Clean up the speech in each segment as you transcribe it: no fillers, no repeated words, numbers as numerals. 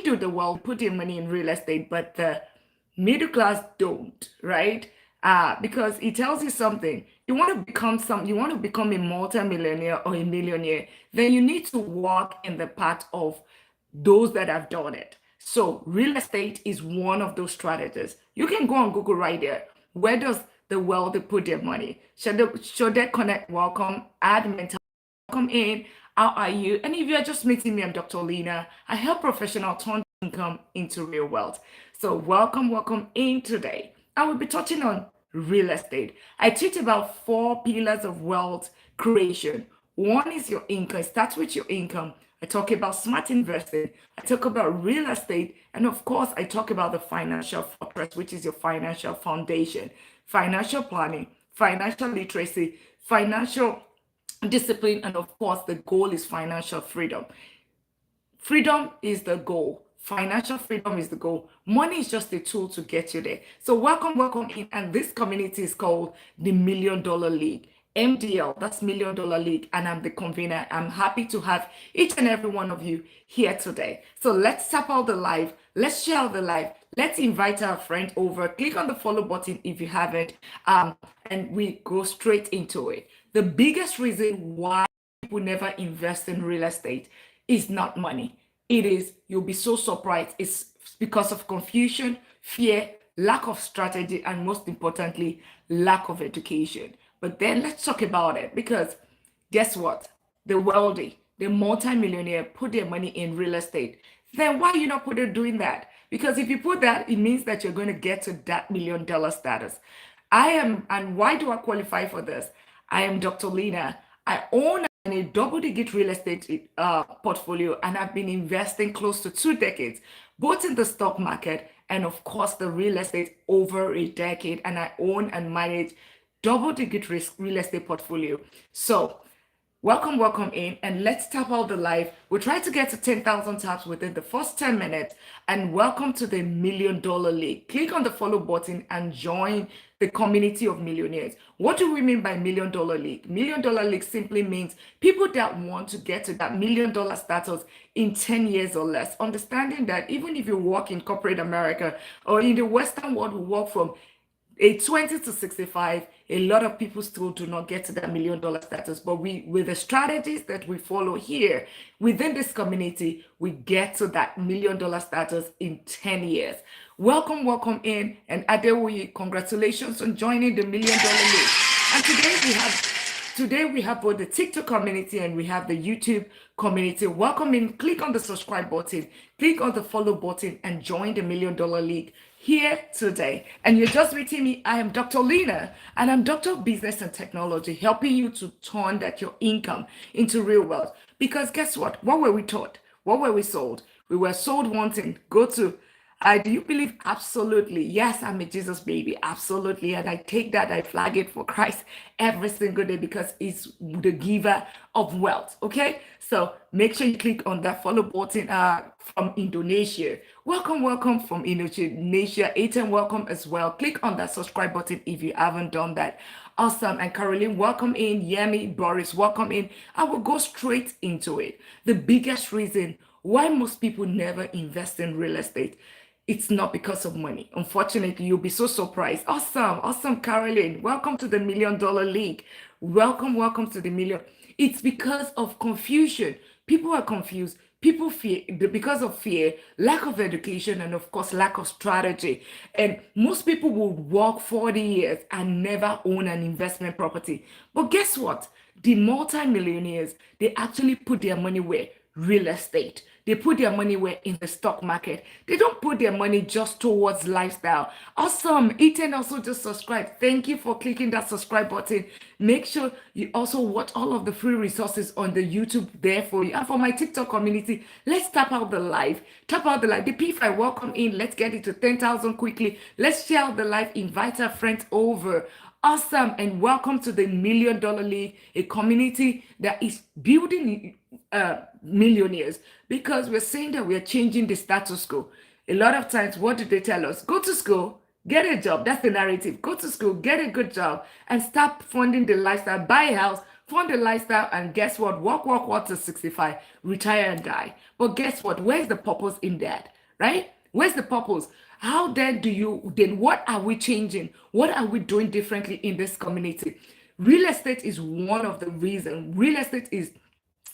you the wealth, put your money in real estate, but the middle class don't, right? Because it tells you something. You want to become a multimillionaire or a millionaire, then you need to walk in the path of those that have done it. So real estate is one of those strategies. You can go on Google right there. Where does the wealthy put their money? Should they connect? Welcome, add mental. Welcome in. How are you? And if you're just meeting me, I'm Dr. Lina. I help professionals turn income into real wealth. So welcome in today. I will be touching on real estate. I teach about four pillars of wealth creation. One is your income. It starts with your income. I talk about smart investing. I talk about real estate. And of course, I talk about the financial fortress, which is your financial foundation, financial planning, financial literacy, financial discipline, and of course, the goal is financial freedom. Freedom is the goal. Financial freedom is the goal. Money is just a tool to get you there. So welcome in. And this community is called the Million Dollar League. MDL, that's Million Dollar League, and I'm the convener. I'm happy to have each and every one of you here today. So let's tap out the live. Let's share the live. Let's invite our friend over. Click on the follow button if you haven't, and we go straight into it. The biggest reason why people never invest in real estate is not money. It is, you'll be so surprised. It's because of confusion, fear, lack of strategy, and most importantly, lack of education. But then let's talk about it because guess what? The wealthy, the multimillionaire put their money in real estate. Then why are you not put it doing that? Because if you put that, it means that you're going to get to that $1 million status. I am, and why do I qualify for this? I am Dr. Lina. I own a double-digit real estate portfolio, and I've been investing close to 2 decades, both in the stock market and, of course, the real estate over a decade. And I own and manage double-digit risk real estate portfolio. So welcome in, and let's tap out the live. We'll try to get to 10,000 taps within the first 10 minutes. And welcome to the Million Dollar League. Click on the follow button and join the community of millionaires. What do we mean by Million Dollar League? Million Dollar League simply means people that want to get to that $1 million status in 10 years or less. Understanding that even if you work in corporate America or in the Western world, we work from a 20 to 65, a lot of people still do not get to that $1 million status. But with the strategies that we follow here within this community, we get to that $1 million status in 10 years. Welcome in. And Adewoye, congratulations on joining the $1 Million League. And today we have both the TikTok community and we have the YouTube community. Welcome in. Click on the subscribe button, click on the follow button, and join the $1 Million League here today. And you're just meeting me. I am Dr. Lina, and I'm Doctor of Business and Technology, helping you to turn that your income into real wealth. Because guess what? What were we taught? What were we sold? We were sold wanting. Go to do you believe? Absolutely. Yes, I'm a Jesus baby. Absolutely. And I take that, I flag it for Christ every single day because it's the giver of wealth. Okay. So make sure you click on that follow button from Indonesia. Welcome from Indonesia. Ethan, welcome as well. Click on that subscribe button if you haven't done that. Awesome. And Caroline, welcome in. Yemi, Boris, welcome in. I will go straight into it. The biggest reason why most people never invest in real estate, it's not because of money. Unfortunately, you'll be so surprised. Awesome, Caroline. Welcome to the $1 Million League. Welcome to the million. It's because of confusion. People are confused. People fear because of fear, lack of education, and of course, lack of strategy. And most people will work 40 years and never own an investment property. But guess what? The multimillionaires, they actually put their money where? Real estate. They put their money where? In the stock market. They don't put their money just towards lifestyle. Awesome. Ethan also just subscribed. Thank you for clicking that subscribe button. Make sure you also watch all of the free resources on the YouTube there for you. And for my TikTok community, let's tap out the live. Tap out the live. The P5, welcome in. Let's get it to 10,000 quickly. Let's share the live. Invite our friends over. Awesome. And welcome to the $1 Million League, a community that is building millionaires, because we're saying that we're changing the status quo. A lot of times, what do they tell us? Go to school, get a job. That's the narrative. Go to school, get a good job, and start funding the lifestyle. Buy a house, fund the lifestyle, and guess what? Work to 65, retire and die. But guess what? Where's the purpose in that? right? Where's the purpose? How then do you, then what are we changing? What are we doing differently in this community? Real estate is one of the reasons. Real estate is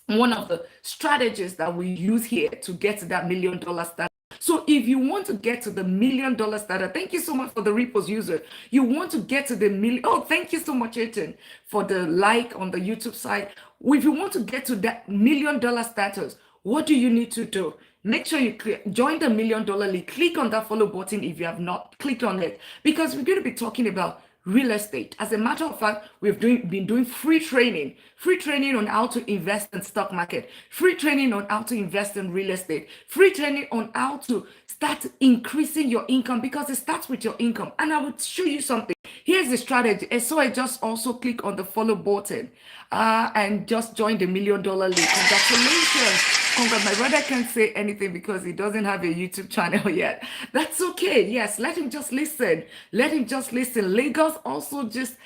one of the strategies that we use here to get to that $1 million starter. So if you want to get to the $1 million starter, thank you so much for the repos user. You want to get to the million. Oh, thank you so much, Ethan, for the like on the YouTube side. If you want to get to that $1 million status, what do you need to do? Make sure you join the $1 million league. Click on that follow button if you have not clicked on it, because we're going to be talking about real estate. As a matter of fact, been doing free training on how to invest in stock market, free training on how to invest in real estate, free training on how to start increasing your income, because it starts with your income. And I will show you something. Here's the strategy. And so I just also click on the follow button and just join the $1 million league. Congratulations. Congrats. My brother can't say anything because he doesn't have a YouTube channel yet. That's okay. Yes, let him just listen. Let him just listen. Lagos also just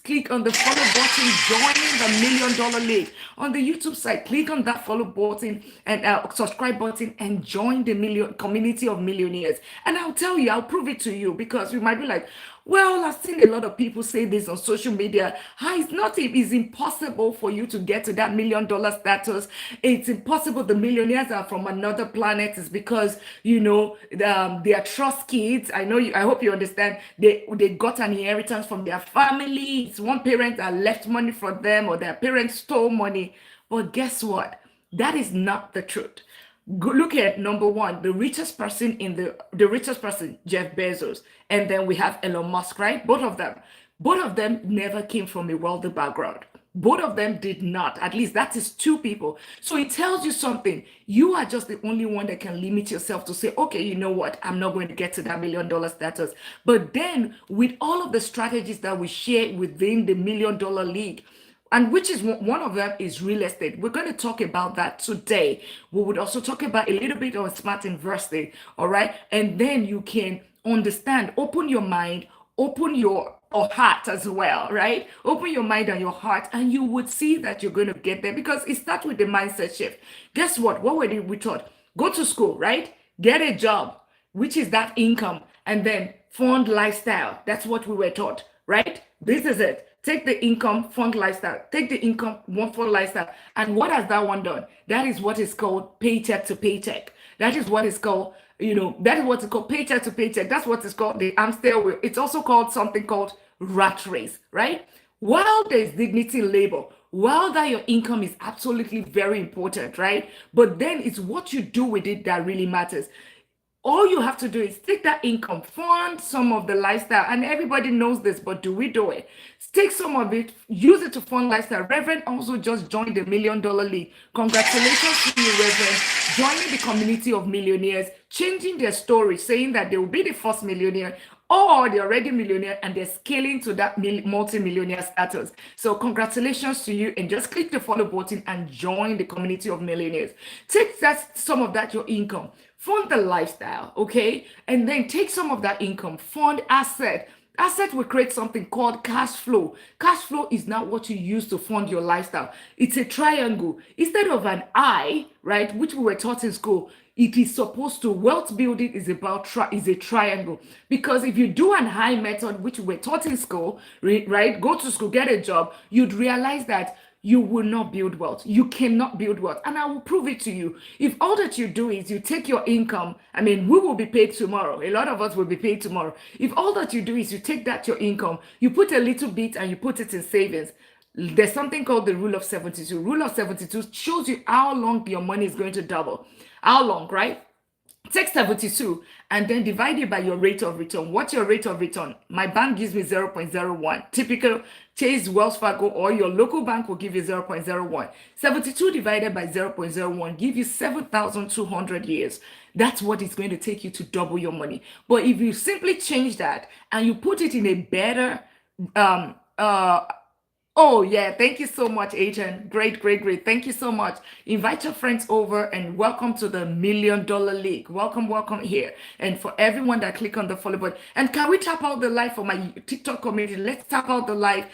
click on the follow button, joining the $1 million league. On the YouTube side, click on that follow button and subscribe button and join the community of millionaires. And I'll tell you, I'll prove it to you, because you might be like, well, I've seen a lot of people say this on social media. It's not, it's impossible for you to get to that $1 million status. It's impossible. The millionaires are from another planet. It's because, they are trust kids. I know you, I hope you understand. They got an inheritance from their family. It's one parent that left money for them, or their parents stole money. But guess what? That is not the truth. Look at number one, the richest person the richest person, Jeff Bezos, and then we have Elon Musk, right? Both of them never came from a wealthy background. Both of them did not. At least that is two people. So it tells you something. You are just the only one that can limit yourself to say, okay, you know what? I'm not going to get to that $1 million status. But then with all of the strategies that we share within the $1 million league, and which is one of them is real estate. We're going to talk about that today. We would also talk about a little bit of smart investing, all right? And then you can understand, open your mind, open your heart as well, right? Open your mind and your heart, and you would see that you're going to get there, because it starts with the mindset shift. Guess what? What we taught? Go to school, right? Get a job, which is that income, and then fund lifestyle. That's what we were taught, right? This is it. Take the income, fund lifestyle. Take the income, fund lifestyle. And what has that one done? That is what is called paycheck to paycheck. That is what is called, that is what is called paycheck to paycheck. That's what is called the hamster wheel. It's also called something called rat race, right? While there's dignity in labor, while that your income is absolutely very important, right? But then it's what you do with it that really matters. All you have to do is take that income, fund some of the lifestyle, and everybody knows this, but do we do it? Take some of it, use it to fund lifestyle. Reverend also just joined the $1 million league. Congratulations to you, Reverend, joining the community of millionaires, changing their story, saying that they will be the first millionaire, or they're already millionaire and they're scaling to that multi-millionaire status. So congratulations to you, and just click the follow button and join the community of millionaires. Take some of that, your income, fund the lifestyle, okay? And then take some of that income, fund asset. Asset will create something called cash flow. Cash flow is not what you use to fund your lifestyle. It's a triangle. Instead of an eye, right, which we were taught in school, it is supposed to, wealth building is about is a triangle. Because if you do an eye method, which we were taught in school, right, go to school, get a job, you'd realize that you will not build wealth. You cannot build wealth. And I will prove it to you. If all that you do is you take your income, I mean, we will be paid tomorrow. A lot of us will be paid tomorrow. If all that you do is you take that, your income, you put a little bit and you put it in savings, there's something called the rule of 72. Rule of 72 shows you how long your money is going to double. How long, right? Take 72 and then divide it by your rate of return. What's your rate of return? My bank gives me 0.01. Typical Chase, Wells Fargo, or your local bank will give you 0.01. 72 divided by 0.01 give you 7,200 years. That's what it's going to take you to double your money. But if you simply change that and you put it in a better Oh, yeah. Thank you so much, Agent. Great, great, great. Thank you so much. Invite your friends over and welcome to the $1 Million League. Welcome, welcome here. And for everyone that click on the follow button. And can we tap out the live for my TikTok community? Let's tap out the live.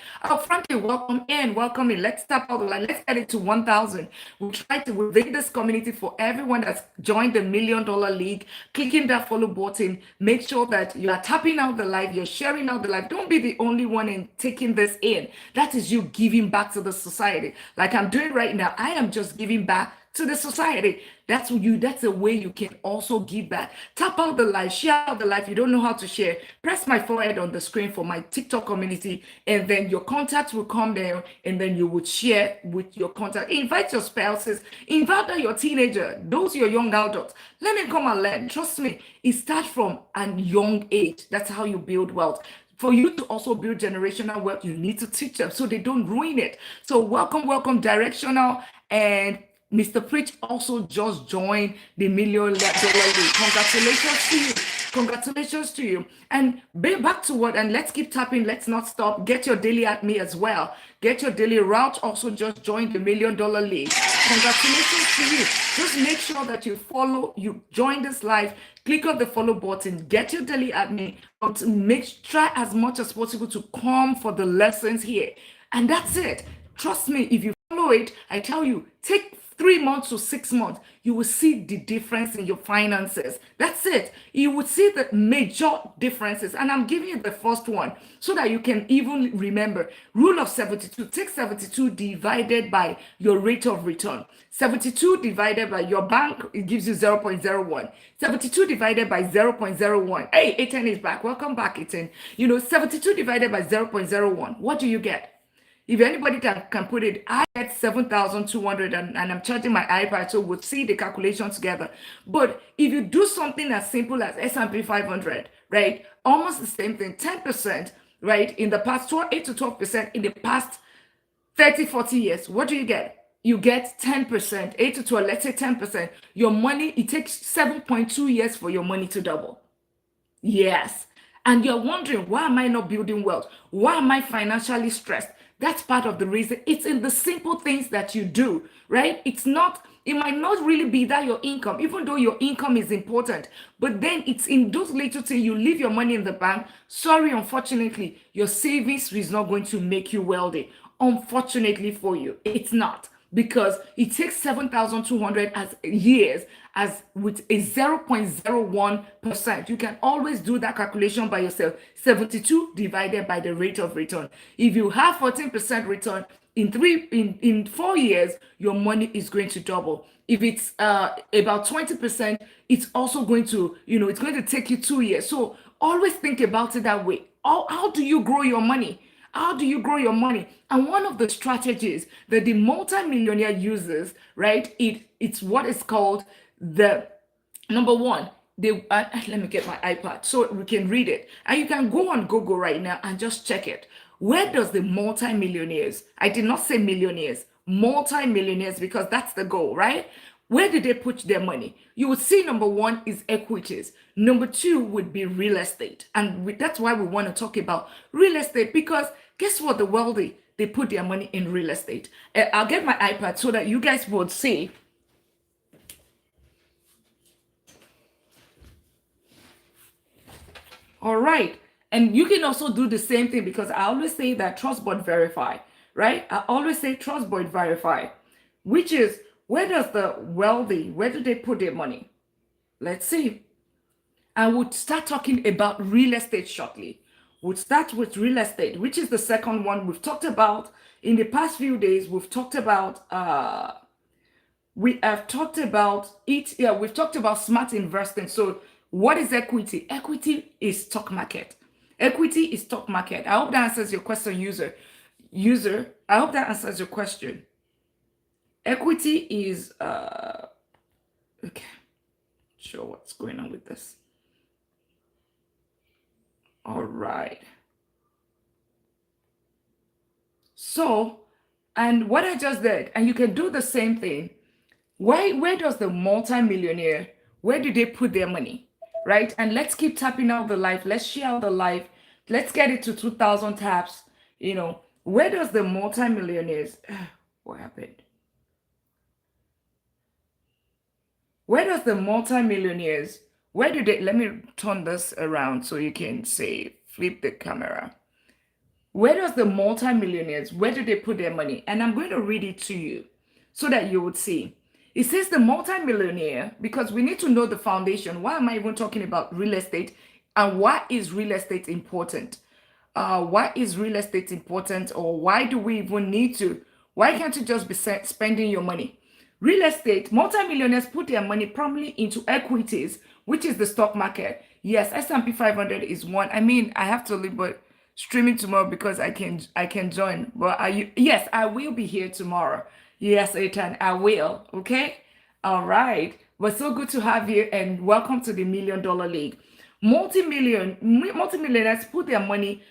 Frankly, welcome in, welcome in. Let's tap out the live. Let's get it to 1,000. We try to within this community for everyone that's joined the $1 Million League, clicking that follow button. Make sure that you are tapping out the live, you're sharing out the live. Don't be the only one in taking this in. That is you giving back to the society. Like I'm doing right now, I am just giving back to the society. That's what you. That's a way you can also give back. Tap out the live, share out the live. You don't know how to share. Press my forehead on the screen for my TikTok community, and then your contacts will come there, and then you would share with your contact. Invite your spouses. Invite your teenager. Those your young adults. Let them come and learn. Trust me, it starts from a young age. That's how you build wealth. For you to also build generational wealth, you need to teach them so they don't ruin it. So welcome, welcome, directional and Mr. Preach also just joined the $1 Million League. Congratulations to you. Congratulations to you. And back to what, and let's keep tapping. Let's not stop. Get your daily at me as well. Get your daily route. Also just joined the $1 Million League. Congratulations to you. Just make sure that you follow, you join this live, click on the follow button, get your daily at me, but try as much as possible to come for the lessons here. And that's it. Trust me, if you follow it, I tell you, take 3 months to 6 months, you will see the difference in your finances. That's it. You would see the major differences. And I'm giving you the first one so that you can even remember. Rule of 72. Take 72 divided by your rate of return. 72 divided by your bank, it gives you 0.01. 72 divided by 0.01. Hey, Ethan is back. Welcome back, Ethan. 72 divided by 0.01. What do you get? If anybody can put it, I get 7,200 and I'm charging my iPad, so we'll see the calculation together. But if you do something as simple as S&P 500, right? Almost the same thing, 10%, right? In the past 8 to 12% in the past 30, 40 years, what do you get? You get 10%, 8 to 12, let's say 10%. Your money, it takes 7.2 years for your money to double. Yes. And you're wondering, why am I not building wealth? Why am I financially stressed? That's part of the reason. It's in the simple things that you do, right? It might not really be that your income, even though your income is important, but then it's in those little things. You leave your money in the bank. Sorry, unfortunately, your savings is not going to make you wealthy. Unfortunately for you, it's not, because it takes 7,200 as years as with a 0.01%. You can always do that calculation by yourself. 72 divided by the rate of return. If you have 14% return in 4 years, your money is going to double. If it's about 20%, it's also going to, it's going to take you 2 years. So always think about it that way. How do you grow your money? How do you grow your money? And one of the strategies that the multimillionaire uses, right? It's what is called the number one. Let me get my iPad so we can read it. And you can go on Google right now and just check it. Where does the multimillionaires, I did not say millionaires, multimillionaires, because that's the goal, right? Where did they put their money? You would see number one is equities. Number two would be real estate. And that's why we want to talk about real estate, because guess what? The wealthy, they put their money in real estate. I'll get my iPad so that you guys would see. All right. And you can also do the same thing, because I always say that trust but verify, right? I always say trust but verify, which is, where does the wealthy, where do they put their money? Let's see. I would start talking about real estate shortly. We'll start with real estate, which is the second one we've talked about in the past few days. We've talked about we have talked about it. Yeah, we've talked about smart investing. So what is equity? Equity is stock market. Equity is stock market. I hope that answers your question, user. I hope that answers your question. Equity is okay. Sure, what's going on with this? All right. So, and what I just did, and you can do the same thing. Where does the multimillionaire, where do they put their money? Right? And let's keep tapping out the live. Let's share out the live. Let's get it to 2,000 taps. where does the multimillionaires, what happened? Where does the multimillionaires, where do they, let me turn this around so you can say, flip the camera. Where does the multimillionaires, where do they put their money? And I'm going to read it to you so that you would see. It says the multimillionaire, because we need to know the foundation. Why am I even talking about real estate? And why is real estate important? Why is real estate important? Or why do we even need to? Why can't you just be spending your money? Real estate, multimillionaires put their money primarily into equities, which is the stock market. Yes, S&P 500 is one. I mean, I have to leave, but streaming tomorrow because I can join. But are you? Yes, I will be here tomorrow. Yes, Ethan, I will. Okay. All right. But so good to have you and welcome to the Million Dollar League. Multimillionaires put their money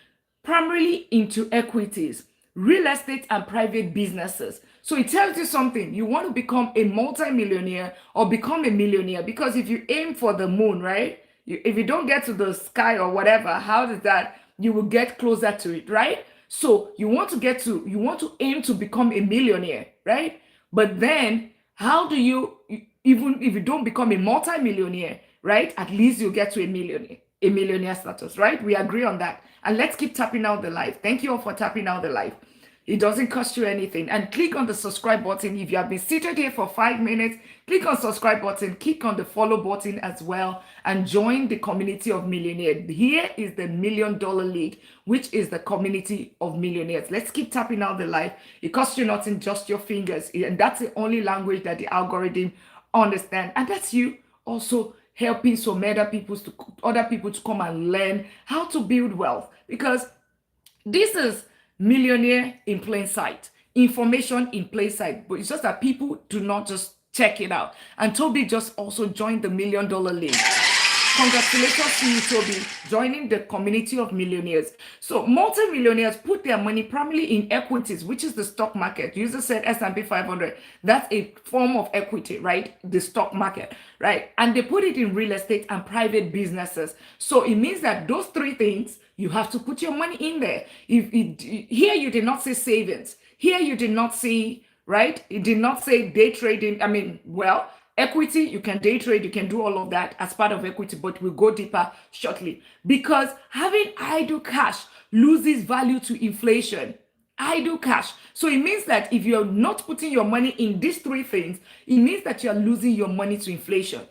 primarily into equities, real estate, and private businesses. So it tells you something. You want to become a multimillionaire or become a millionaire, because if you aim for the moon, right? If you don't get to the sky or whatever, how does that, you will get closer to it, right? So you want to aim to become a millionaire, right? But then how do you, even if you don't become a multimillionaire, right? At least you get to a millionaire status, right? We agree on that. And let's keep tapping out the live. Thank you all for tapping out the live. It doesn't cost you anything. And click on the subscribe button. If you have been seated here for 5 minutes, click on subscribe button, click on the follow button as well, and join the community of millionaires. Here is the Million Dollar League, which is the community of millionaires. Let's keep tapping out the live. It costs you nothing, just your fingers. And that's the only language that the algorithm understand. And that's you also helping some other people to come and learn how to build wealth, because this is millionaire in plain sight, information in plain sight, but it's just that people do not just check it out. And Toby just also joined the Million Dollar League. Congratulations to you, Toby, joining the community of millionaires. So multi-millionaires put their money primarily in equities, which is the stock market. You just said S&P 500. That's a form of equity, right? The stock market, right? And they put it in real estate and private businesses. So it means that those three things, you have to put your money in there. Here you did not say savings. Here you did not see, right? It did not say day trading. I mean, well, equity, you can day trade, you can do all of that as part of equity, but we'll go deeper shortly. Because having idle cash loses value to inflation. Idle cash. So it means that if you're not putting your money in these three things, it means that you're losing your money to inflation.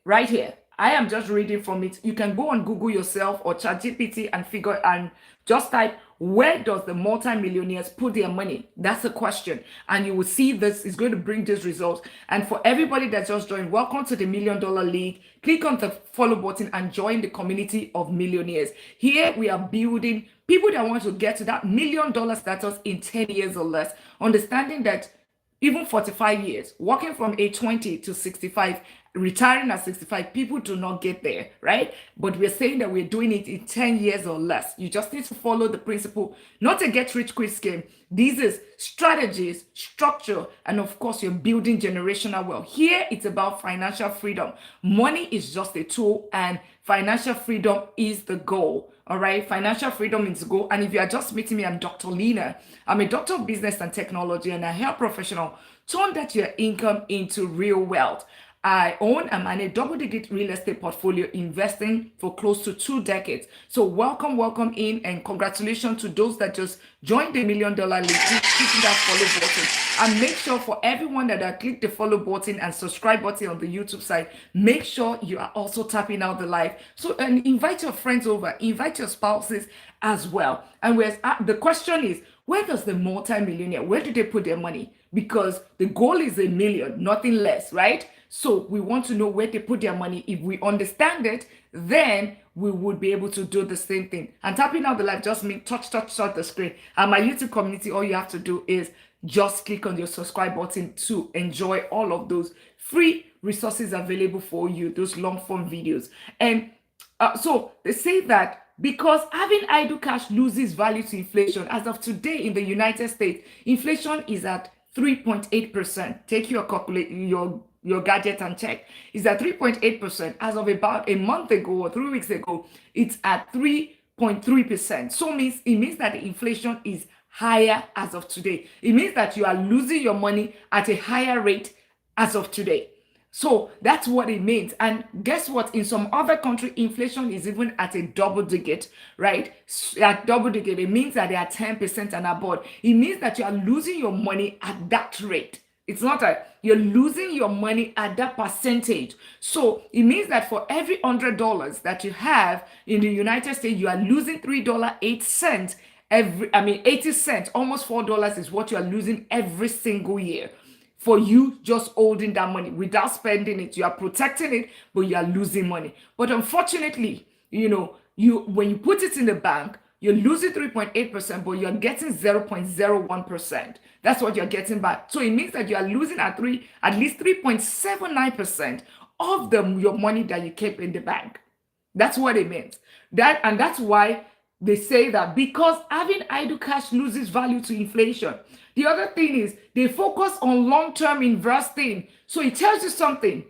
Right here. I am just reading from it. You can go on Google yourself or ChatGPT and figure and just type, where does the multimillionaires put their money? That's the question. And you will see this is going to bring this result. And for everybody that just joined, welcome to the Million Dollar League. Click on the follow button and join the community of millionaires. Here we are building people that want to get to that $1 million status in 10 years or less, understanding that even 45 years, working from age 20 to 65, retiring at 65, people do not get there, right? But we're saying that we're doing it in 10 years or less. You just need to follow the principle, not a get rich quick scheme. These is strategies, structure, and of course, you're building generational wealth. Here, it's about financial freedom. Money is just a tool, and financial freedom is the goal. All right, financial freedom is the goal. And if you are just meeting me, I'm Dr. Lina. I'm a doctor of business and technology and a health professional. Turn that your income into real wealth. I own and manage double-digit real estate portfolio, investing for close to 2 decades. So welcome in, and congratulations to those that just joined the Million Dollar League. Clicking that follow button, and make sure for everyone that click the follow button and subscribe button on the YouTube side, make sure you are also tapping out the live. So and invite your friends over, invite your spouses as well. And the question is, where does the multi-millionaire, where do they put their money? Because the goal is $1 million, nothing less, right? So we want to know where they put their money. If we understand it, then we would be able to do the same thing. And tapping out the live just means touch the screen. And my YouTube community, all you have to do is just click on your subscribe button to enjoy all of those free resources available for you, those long form videos. And so they say that because having idle cash loses value to inflation. As of today in the United States, inflation is at 3.8%. Take your calculator, your gadget and check. It's at 3.8%. As of about a month ago or 3 weeks ago, it's at 3.3%. So it means that the inflation is higher as of today. It means that you are losing your money at a higher rate as of today. So that's what it means. And guess what? In some other country, inflation is even at a double digit, right? At double digit, it means that they are 10% and above. It means that you are losing your money at that rate. It's not a you're losing your money at that percentage. So it means that for every $100 that you have in the United States, you are losing $3.08 every, 80 cents, almost $4 is what you are losing every single year for you just holding that money without spending it. You are protecting it, but you are losing money. But unfortunately, you when you put it in the bank, you're losing 3.8%, but you're getting 0.01%. That's what you're getting back. So it means that you are losing at least 3.79% of your money that you keep in the bank. That's what it means. That's why they say that, because having idle cash loses value to inflation. The other thing is they focus on long-term investing. So it tells you something.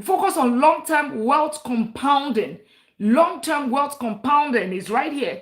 Focus on long-term wealth compounding. Long-term wealth compounding is right here.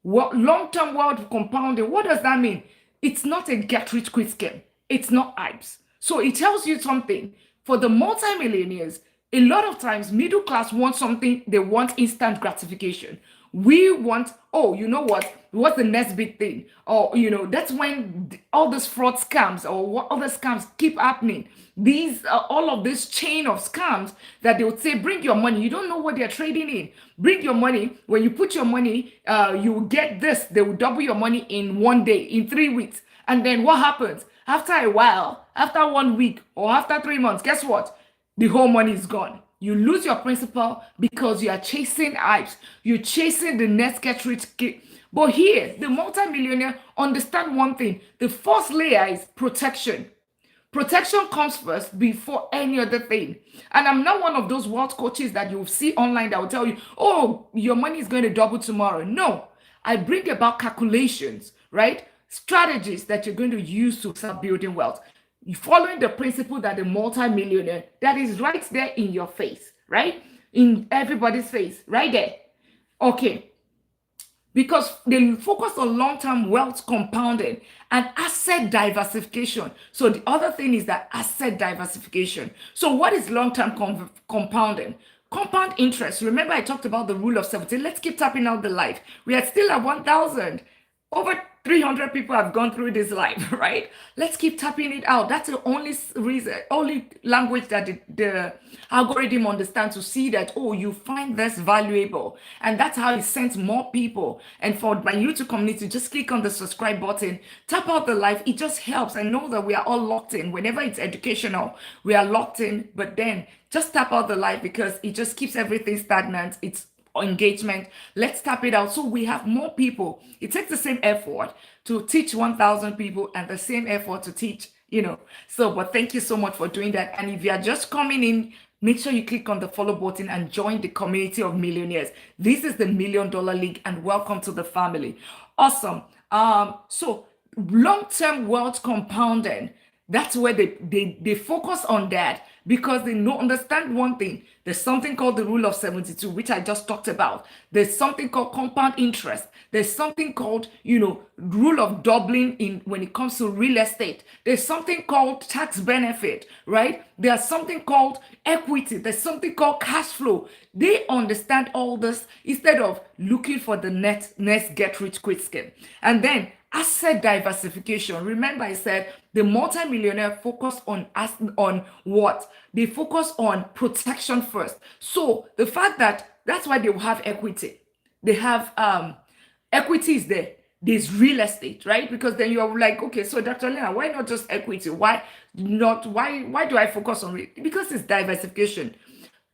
Long-term wealth compounding, what does that mean? It's not a get-rich-quick scheme. It's not hypes. So it tells you something. For the multimillionaires, a lot of times middle class want something, they want instant gratification. We want, oh, you know what's the next big thing? Or, that's when all these fraud scams or what other scams keep happening. These all of this chain of scams that they would say, bring your money. You don't know what they're trading in. Bring your money. When you put your money, you will get this. They will double your money in 1 day, in 3 weeks. And then what happens? After a while, after 1 week or after 3 months, guess what? The whole money is gone. You lose your principal because you are chasing hypes. You're chasing the next get rich scheme. But here, the multimillionaire understand one thing. The first layer is protection. Protection comes first before any other thing. And I'm not one of those wealth coaches that you'll see online that will tell you, oh, your money is going to double tomorrow. No, I bring about calculations, right? Strategies that you're going to use to start building wealth. You following the principle that the multimillionaire, that is right there in your face, right? In everybody's face, right there. Okay. Because they focus on long-term wealth compounding and asset diversification. So the other thing is that asset diversification. So what is long-term compounding? Compound interest. Remember I talked about the rule of 70. Let's keep tapping out the life. We are still at 1,000. Over 300 people have gone through this life, right? Let's keep tapping it out. That's the only language that the algorithm understands, to see that, oh, you find this valuable. And that's how it sends more people. And for my YouTube community, just click on the subscribe button, tap out the live. It just helps. I know that we are all locked in. Whenever it's educational, we are locked in. But then just tap out the live, because it just keeps everything stagnant. It's engagement. Let's tap it out so we have more people. It takes the same effort to teach 1,000 people and the same effort to teach, but thank you so much for doing that. And if you are just coming in, make sure you click on the follow button and join the community of millionaires. This is the $1 Million League, and welcome to the family. Awesome. So long-term wealth compounding, that's where they focus on that, because they understand one thing. There's something called the rule of 72, which I just talked about. There's something called compound interest. There's something called, rule of doubling when it comes to real estate. There's something called tax benefit, right? There's something called equity. There's something called cash flow. They understand all this instead of looking for the next get rich quick scheme. And then asset diversification. Remember I said the multimillionaire focus on what? They focus on protection first. So the fact that's why they will have equity. They have equity is there. There's real estate, right? Because then you're like, okay, so Dr. Lina, why not just equity? Why do I focus on it? Because it's diversification.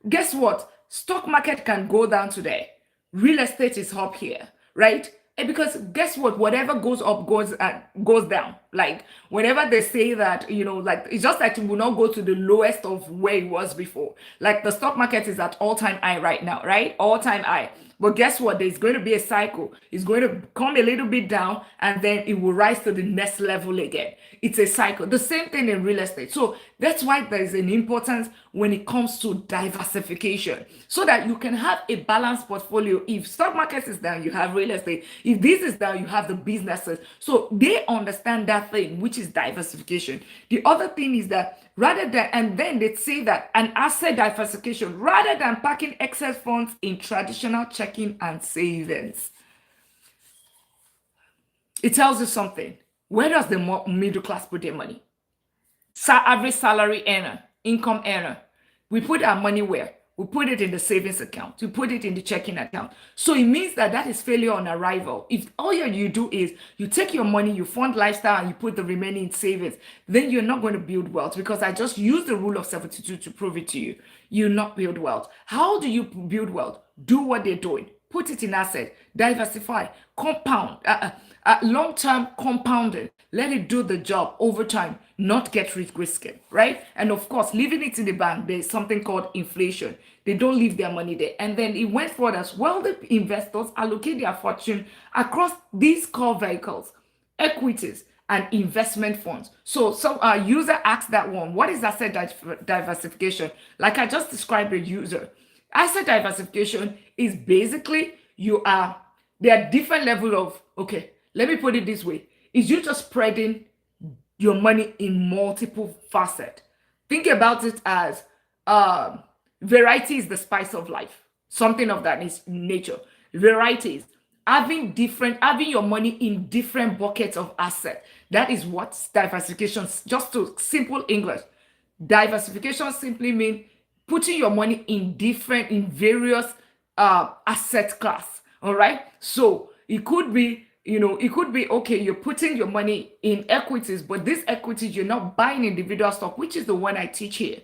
Guess what? Stock market can go down today. Real estate is up here, right? Because guess what? Whatever goes up goes down. Like whenever they say that, like it's just like it will not go to the lowest of where it was before. Like the stock market is at all-time high right now, right? All-time high. But guess what? There's going to be a cycle. It's going to come a little bit down and then it will rise to the next level again. It's a cycle. The same thing in real estate. So that's why there is an importance when it comes to diversification, so that you can have a balanced portfolio. If stock market is down, you have real estate. If this is down, you have the businesses. So they understand that thing, which is diversification. The other thing is that rather than, and then they say that an asset diversification, rather than packing excess funds in traditional checking and savings. It tells you something. Where does the middle class put their money? Average salary earner, income earner. We put our money where? We put it in the savings account. We put it in the checking account. So it means that that is failure on arrival. If all you do is you take your money, you fund lifestyle, and you put the remaining in savings, then you're not going to build wealth, because I just used the rule of 72 to prove it to you. You not build wealth. How do you build wealth? Do what they're doing. Put it in asset, diversify, compound, long-term compounding. Let it do the job over time, not get risking, right? And of course, leaving it in the bank, there's something called inflation. They don't leave their money there. And then it went forward as well. The investors allocate their fortune across these core vehicles, equities, and investment funds. So some user asked that one, what is asset diversification? Like I just described a user. Asset diversification is basically there are different level of, okay, let me put it this way. Is you just spreading your money in multiple facets. Think about it as variety is the spice of life. Something of that nature. Varieties. Having your money in different buckets of assets. That is what diversification, just to simple English. Diversification simply means putting your money in various asset class. All right. So it could be, okay, you're putting your money in equities, but these equities, you're not buying individual stock, which is the one I teach here.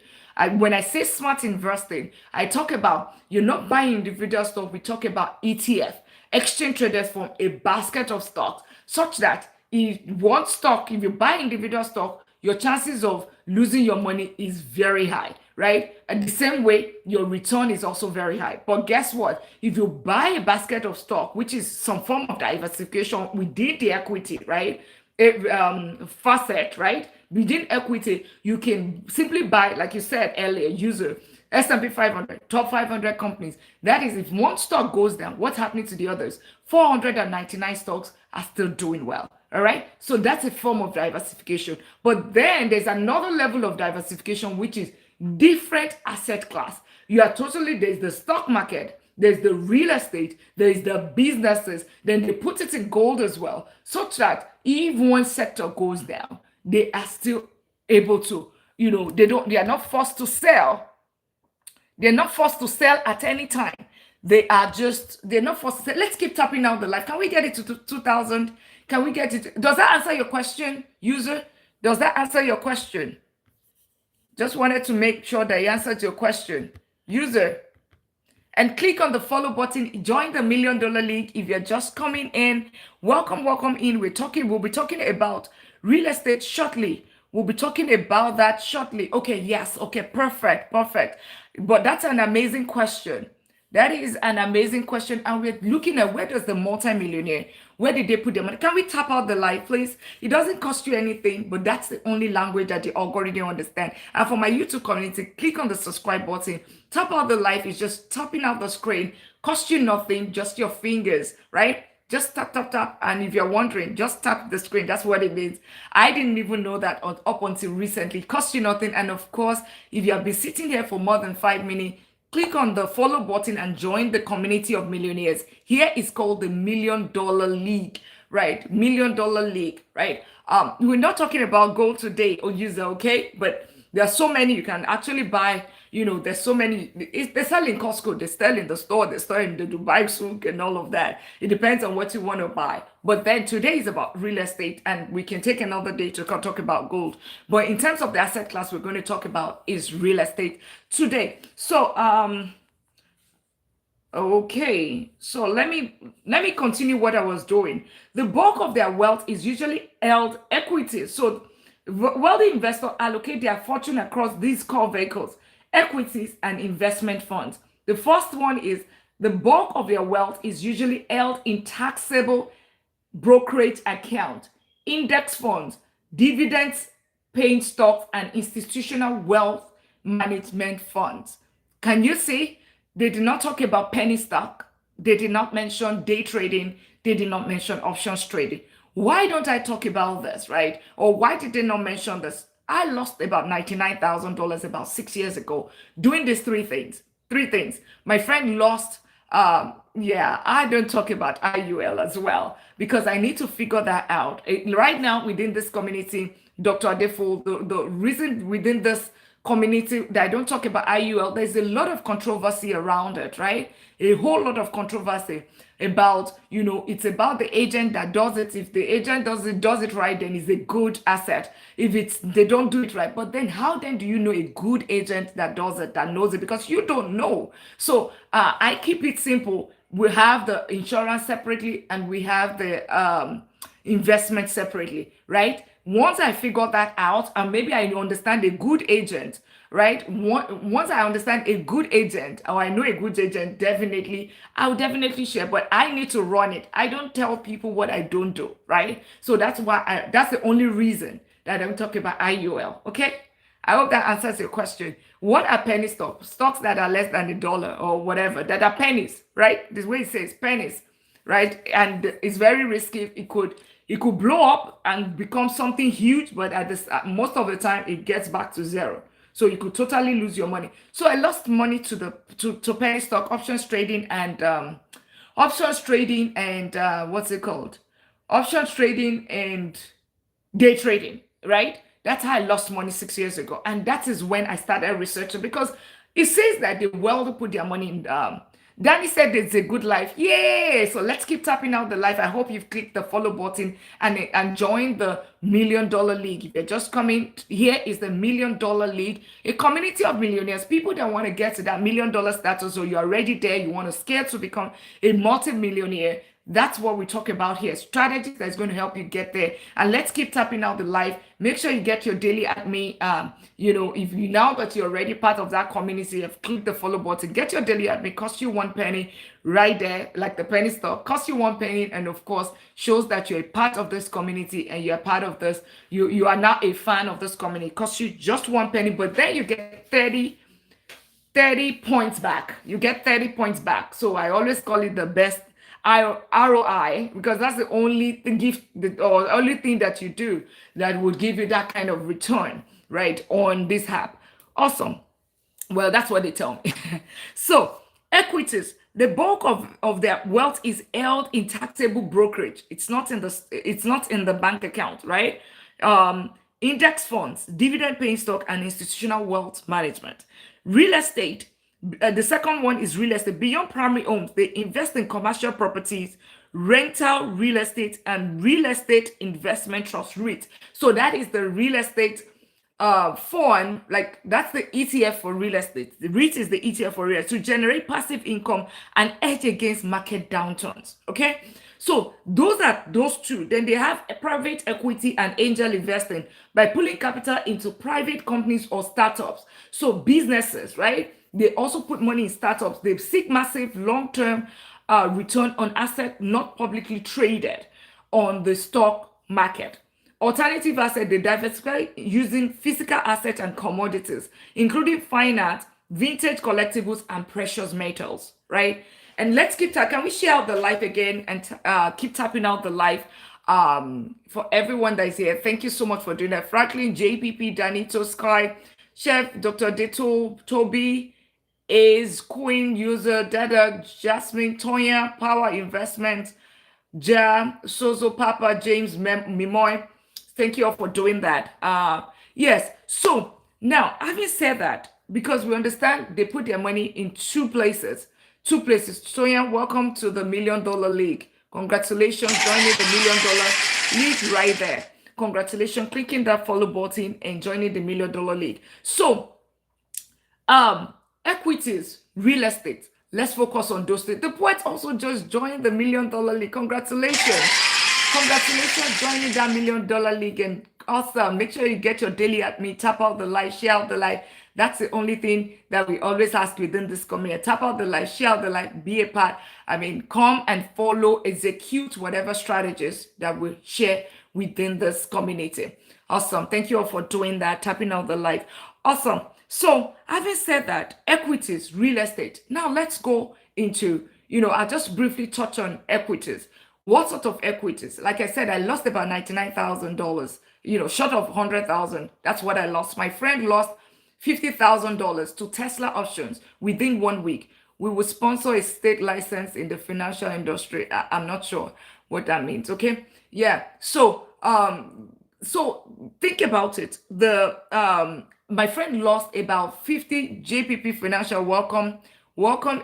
When I say smart investing, I talk about you're not buying individual stock. We talk about ETF, exchange traded from a basket of stocks, such that if you buy individual stock, your chances of losing your money is very high, right? And the same way, your return is also very high. But guess what? If you buy a basket of stock, which is some form of diversification within the equity, right? Facet, right? Within equity, you can simply buy, like you said earlier, user, S&P 500, top 500 companies. That is, if one stock goes down, what's happening to the others? 499 stocks are still doing well. All right. So that's a form of diversification. But then there's another level of diversification, which is different asset class. There's the stock market, there's the real estate, there's the businesses, then they put it in gold as well, such that if one sector goes down, they are still able to, they are not forced to sell. They're not forced to sell at any time. They're not forced to sell. Let's keep tapping out the life. Can we get it to 2,000? Can we get it? Does that answer your question, user? Does that answer your question? Just wanted to make sure that I answered your question, user. And click on the follow button. Join the $1 Million League. If you're just coming in, welcome in. We'll be talking about real estate shortly. We'll be talking about that shortly. Okay, yes. Okay, perfect. But that's an amazing question. That is an amazing question. And we're looking at, where does the multimillionaire, where did they put their money? Can we tap out the live, please? It doesn't cost you anything, but that's the only language that the algorithm understand. And for my YouTube community, click on the subscribe button. Tap out the live is just tapping out the screen. Cost you nothing, just your fingers, right? Just tap. And if you're wondering, just tap the screen. That's what it means. I didn't even know that up until recently. It costs you nothing. And of course, if you have been sitting here for more than 5 minutes, click on the follow button and join the community of millionaires. Here is called the $1 Million League, right? $1 Million League, right? We're not talking about gold today or user, okay? But there are so many you can actually buy. There's so many. They sell in Costco, they sell in the store, they sell in the Dubai souk and all of that. It depends on what you want to buy. But then today is about real estate, and we can take another day to talk about gold. But in terms of the asset class we're going to talk about is real estate today. So okay, so let me continue what I was doing. The bulk of their wealth is usually held equities. So wealthy investors allocate their fortune across these core vehicles, equities and investment funds. The first one is The bulk of your wealth is usually held in taxable brokerage account, index funds, dividends paying stocks, and institutional wealth management funds. Can you see? They did not talk about penny stock. They did not mention day trading. They did not mention options trading. Why don't I talk about this, right? Or why did they not mention this? I lost about $99,000 about 6 years ago doing these three things. Three things. My friend lost, yeah, I don't talk about IUL as well because I need to figure that out. Right now, within this community, Dr. Adefo, the reason within this community that I don't talk about IUL, there's a lot of controversy around it, right? A whole lot of controversy about, it's about the agent that does it. If the agent does it right, then it's a good asset. If they don't do it right, but then how then do you know a good agent that does it, that knows it? Because you don't know. So I keep it simple. We have the insurance separately and we have the investment separately, right? Once I figure that out, and maybe I understand a good agent, right? Once I understand a good agent, or I know a good agent, I'll definitely share, but I need to run it. I don't tell people what I don't do, right? So that's that's the only reason that I'm talking about IUL, okay? I hope that answers your question. What are penny stocks? Stocks that are less than $1 or whatever, that are pennies, right? This way it says pennies, right? And it's very risky. It could blow up and become something huge, but at this most of the time it gets back to zero. So you could totally lose your money. So I lost money to penny stock, options trading, and what's it called? Options trading and day trading, right? That's how I lost money 6 years ago. And that is when I started researching because it says that they well to put their money in. Danny said it's a good life. Yay! So let's keep tapping out the life. I hope you've clicked the follow button and joined the $1 Million League. If you're just coming, here is the $1 Million League, a community of millionaires, people that want to get to that $1 million status, or you're already there, you want to scale to become a multi-millionaire. That's what we talk about here. Strategies that's going to help you get there. And let's keep tapping out the life. Make sure you get your daily at me. If you now that you're already part of that community, have clicked the follow button, get your daily at me. Cost you 1 penny right there, like the penny stock. Cost you 1 penny, and of course, shows that you're a part of this community and you're part of this. You are now a fan of this community. Cost you just 1 penny, but then you get 30 points back. You get 30 points back. So I always call it the best ROI, because that's the only only thing that you do that would give you that kind of return, right, on this app. Awesome. Well, that's what they tell me. So equities, the bulk of their wealth is held in taxable brokerage. It's not in the bank account, right? Index funds, dividend paying stock, and institutional wealth management. Real estate, the second one is real estate. Beyond primary homes, they invest in commercial properties, rental real estate, and real estate investment trust REIT. So that is the real estate fund, like that's the ETF for real estate. The REIT is the ETF for real estate to generate passive income and hedge against market downturns. Okay. So those are those two. Then they have a private equity and angel investing by pulling capital into private companies or startups. So businesses, right? They also put money in startups. They seek massive long-term return on asset not publicly traded on the stock market. Alternative asset, they diversify using physical assets and commodities, including fine art, vintage collectibles, and precious metals, right? And let's keep tapping. Can we share out the live again and keep tapping out the live for everyone that is here? Thank you so much for doing that. Franklin, JPP, Danito, Sky, Chef, Dr. Dito, Toby, is Queen, User, Dada, Jasmine, Tonya, Power Investment, Ja, Sozo, Papa, James, Mimoy. Thank you all for doing that. Yes. So now, having said that, because we understand they put their money in two places. Tonya, welcome to the $1 Million League. Congratulations, joining the $1 Million League right there. Congratulations, clicking that follow button and joining the $1 Million League. So, equities, real estate. Let's focus on those things. The poet also just joined the $1 Million League. Congratulations. Congratulations joining that $1 Million League, and Awesome. Make sure you get your daily at me. Tap out the live, share out the live. That's the only thing that we always ask within this community. Tap out the live, share out the live, be a part. I mean, come and follow, execute whatever strategies that we share within this community. Awesome. Thank you all for doing that, tapping out the live. Awesome. So, having said that, equities, real estate. Now let's go into, I'll just briefly touch on equities. What sort of equities? Like I said, I lost about $99,000, short of 100,000. That's what I lost. My friend lost $50,000 to Tesla options within 1 week. We will sponsor a state license in the financial industry. I'm not sure what that means. Okay. Yeah. So think about it. My friend lost about 50 JPP Financial. Welcome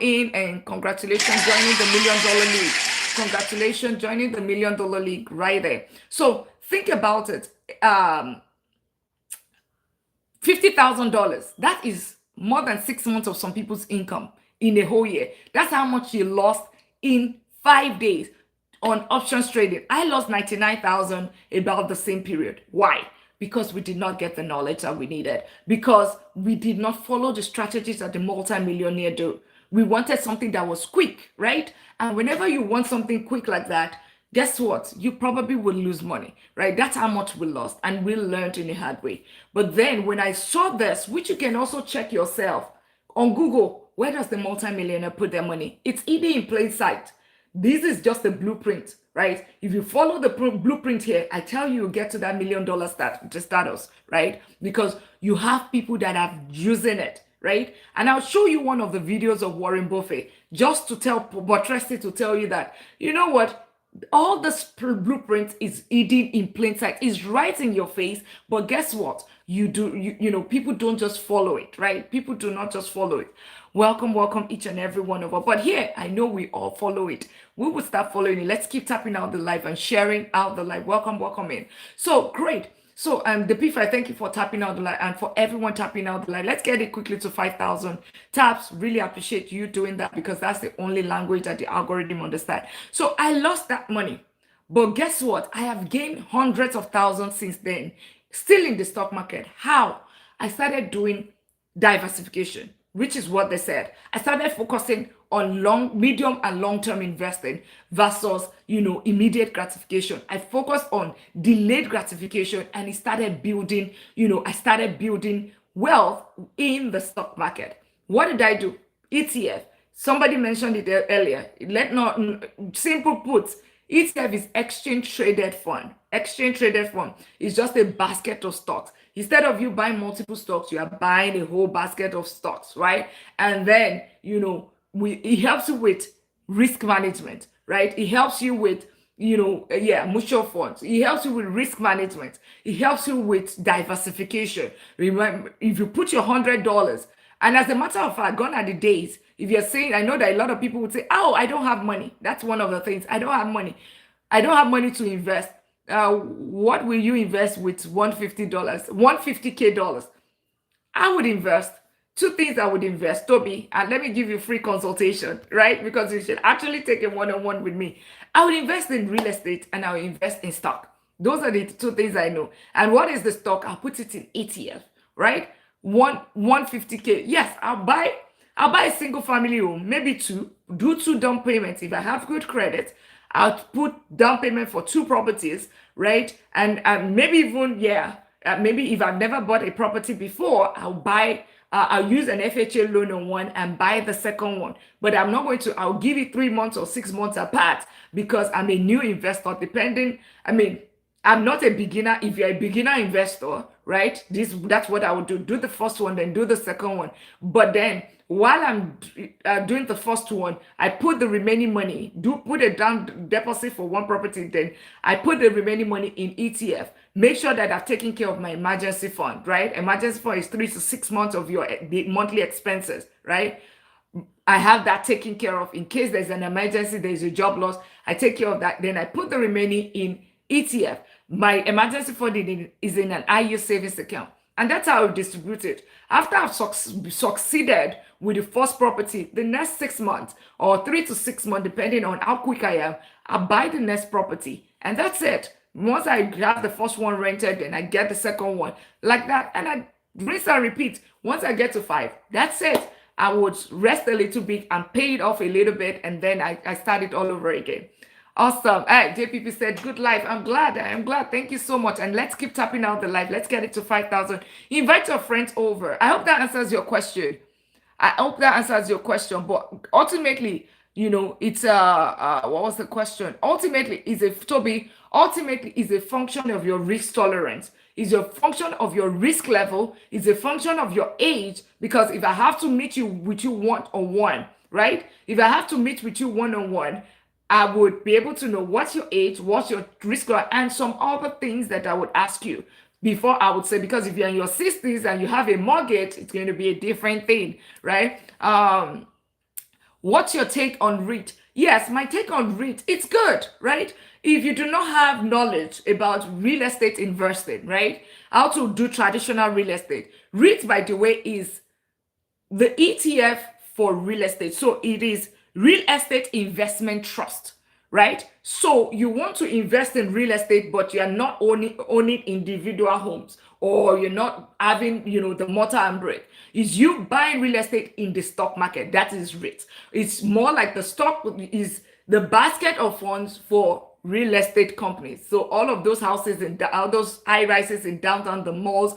in, and congratulations joining the $1 million league. Congratulations joining the $1 million league right there. So think about it. $50,000. That is more than 6 months of some people's income in a whole year. That's how much you lost in 5 days on options trading. I lost 99,000 about the same period. Why? Because we did not get the knowledge that we needed. Because we did not follow the strategies that the multimillionaire do. We wanted something that was quick, right? And whenever you want something quick like that, guess what? You probably will lose money, right? That's how much we lost, and we learned in a hard way. But then when I saw this, which you can also check yourself on Google, where does the multimillionaire put their money? It's either in plain sight. This is just a blueprint, right? If you follow the blueprint here, I tell you, get to that $1 million status, right? Because you have people that are using it, right? And I'll show you one of the videos of Warren Buffett just to buttress it, to tell you that, you know what? All this blueprint is hidden in plain sight. It's right in your face. But guess what? People don't just follow it, right? People do not just follow it. Welcome each and every one of us. But here, I know we all follow it. We will start following it. Let's keep tapping out the live and sharing out the live. Welcome in. So great. So the P5, thank you for tapping out the live, and for everyone tapping out the live. Let's get it quickly to 5,000 taps. Really appreciate you doing that, because that's the only language that the algorithm understands. So I lost that money, but guess what? I have gained hundreds of thousands since then, still in the stock market. How? I started doing diversification, which is what they said. I started focusing on medium and long-term investing versus, immediate gratification. I focused on delayed gratification, and I started building wealth in the stock market. What did I do? ETF. Somebody mentioned it earlier. Simple put, ETF is exchange traded fund. Exchange traded fund is just a basket of stocks. Instead of you buying multiple stocks, you are buying a whole basket of stocks, right? And then, it helps you with risk management, right? It helps you with, mutual funds. It helps you with risk management. It helps you with diversification. Remember, if you put your $100, and as a matter of fact, gone are the days, if you're saying, I know that a lot of people would say, oh, I don't have money. That's one of the things. I don't have money. I don't have money to invest. What will you invest with $150, $150K? I would invest. Two things I would invest, Toby, and let me give you free consultation, right? Because you should actually take a one-on-one with me. I would invest in real estate, and I would invest in stock. Those are the two things I know. And what is the stock? I'll put it in ETF, right? 150K. Yes, I'll buy a single family home, maybe two, do 2 down payments. If I have good credit, I'll put down payment for 2 properties, right? And maybe even, maybe if I've never bought a property before, I'll use an FHA loan on one and buy the second one. But I'll give it 3 months or 6 months apart, because I'm a new investor, I'm not a beginner. If you're a beginner investor, right? That's what I would do. Do the first one, then do the second one. But then while I'm doing the first one, I put the remaining money, put a down deposit for one property, then I put the remaining money in ETF. Make sure that I've taken care of my emergency fund, right? Emergency fund is 3 to 6 months of your monthly expenses, right? I have that taken care of. In case there's an emergency, there's a job loss, I take care of that. Then I put the remaining in ETF. My emergency fund is in an IU savings account. And that's how I distribute it. After I've succeeded with the first property, the next 6 months or 3 to 6 months, depending on how quick I am, I'll buy the next property. And that's it. Once I have the first one rented, then I get the second one like that, and I rinse and repeat. Once I get to 5, that's it. I would rest a little bit and pay it off a little bit, and then I start it all over again. Awesome. Hey, JPP said, good life. I'm glad. I'm glad. Thank you so much. And let's keep tapping out the life. Let's get it to 5,000. Invite your friends over. I hope that answers your question. I hope that answers your question. But ultimately, it's what was the question? Ultimately, is a Toby. Ultimately, is a function of your risk tolerance. Is a function of your risk level. Is a function of your age. Because if I have to meet you with you one on one, right? If I have to meet with you one on one, I would be able to know what's your age, what's your risk level, and some other things that I would ask you before I would say, because if you're in your 60s and you have a mortgage, it's going to be a different thing, right? What's your take on REIT? Yes, my take on REIT, it's good, right? If you do not have knowledge about real estate investing, right? How to do traditional real estate. REIT, by the way, is the ETF for real estate. So it is real estate investment trust, right? So you want to invest in real estate, but you are not owning individual homes, or you're not having, the mortar and brick. Is you buying real estate in the stock market. That is REIT. It's more like the stock is the basket of funds for real estate companies. So all of those houses and all those high rises in downtown, the malls,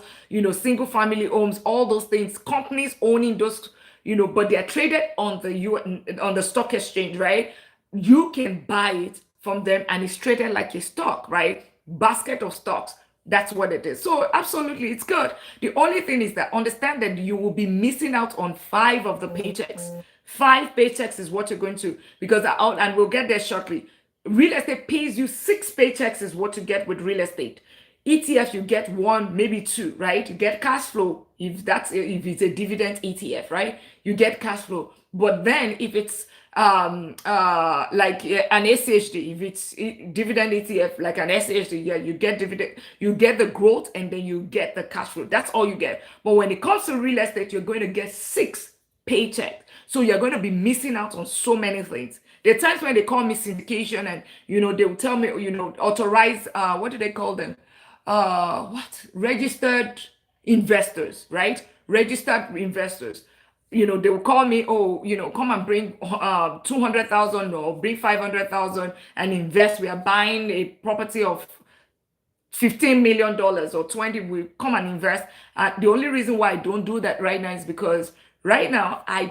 single family homes, all those things, companies owning those, but they are traded on the stock exchange, right? You can buy it from them and it's traded like a stock, right? Basket of stocks. That's what it is. So absolutely, it's good. The only thing is that understand that you will be missing out on 5 of the paychecks. 5 paychecks is what you're going to, because and we'll get there shortly. Real estate pays you 6 paychecks is what you get with real estate. ETF, you get 1, maybe 2, right? You get cash flow if it's a dividend ETF, right? You get cash flow. But then if it's like an SHD, if it's dividend ETF like an SHD, yeah, you get dividend, you get the growth, and then you get the cash flow. That's all you get. But when it comes to real estate, you're going to get 6 paychecks. So you're going to be missing out on so many things. There are times when they call me syndication, and they will tell me, authorize, what do they call them? Registered investors, right? Registered investors. They will call me, oh, come and bring 200,000 or bring 500,000 and invest. We are buying a property of $15 million or 20. We come and invest. The only reason why I don't do that right now is because right now I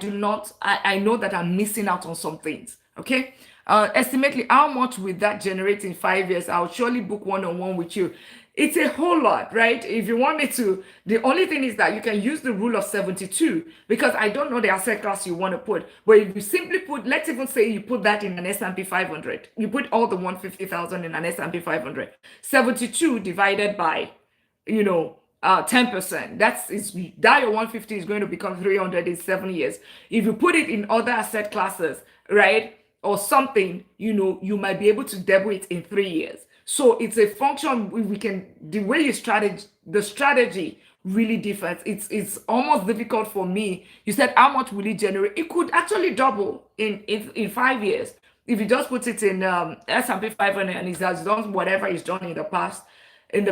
know that I'm missing out on some things. Okay. Estimately how much will that generate in 5 years? I'll surely book one-on-one with you. It's a whole lot, right? If you want me to, the only thing is that you can use the rule of 72, because I don't know the asset class you want to put. But if you simply put, let's even say you put that in an S&P 500, you put all the 150,000 in an S&P 500, 72 divided by, 10%. That your 150 is going to become 300 in 7 years. If you put it in other asset classes, right, or something, you might be able to double it in 3 years. So it's a function. The way you the strategy really differs. It's almost difficult for me. You said how much will it generate? It could actually double in 5 years if you just put it in S&P 500 and it has done whatever it's done in the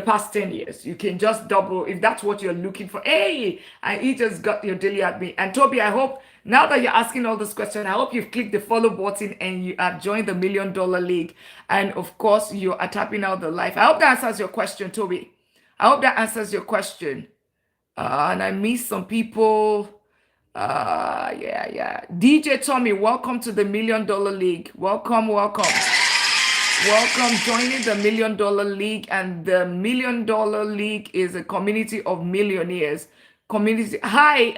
past 10 years. You can just double if that's what you're looking for. Hey, and he just got your daily at me. And Toby, I hope now that you're asking all those questions, I hope you've clicked the follow button and you have joined the $1 Million League. And of course, you are tapping out the life. I hope that answers your question, Toby. I hope that answers your question. And I missed some people. Yeah. DJ Tommy, welcome to the $1 Million League. Welcome. Welcome, joining the $1 Million League. And the $1 Million League is a community of millionaires. Hi,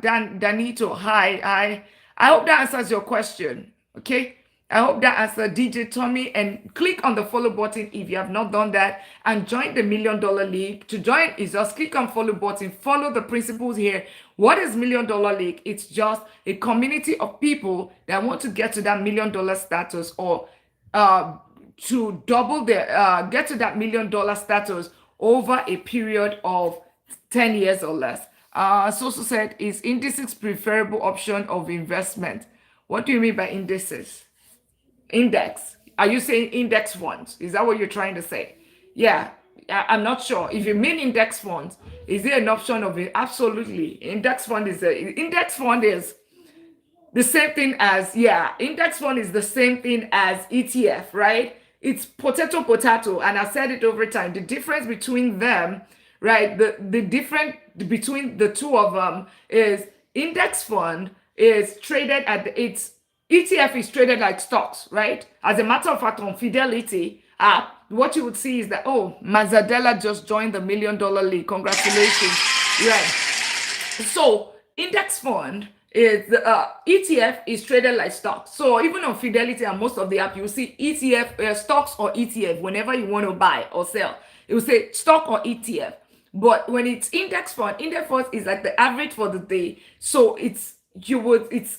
Danito. Hi. I hope that answers your question. Okay. I hope that answers DJ Tommy. And click on the follow button if you have not done that, and join the $1 Million League. To join is just click on follow button. Follow the principles here. What is $1 Million League? It's just a community of people that want to get to that $1 Million status, or to double their get to that $1 Million status over a period of 10 years or less. Soso said, is indices preferable option of investment? What do you mean by indices? Index? Are you saying index funds? Is that what you're trying to say? Yeah, I'm not sure. If you mean index funds, is there an option of it? Absolutely. Index fund is the same thing as, yeah, index fund is the same thing as ETF, right? It's potato, and I said it over time. The difference between them, right? The difference between the two of them is index fund is traded at its ETF is traded like stocks, right? As a matter of fact, on Fidelity app, what you would see is that, oh, Mazadella just joined the $1 million league. Congratulations, right? So index fund is ETF is traded like stocks. So even on Fidelity and most of the app, you see ETF stocks or ETF whenever you want to buy or sell. It will say stock or ETF. But when it's index fund is like the average for the day. So it's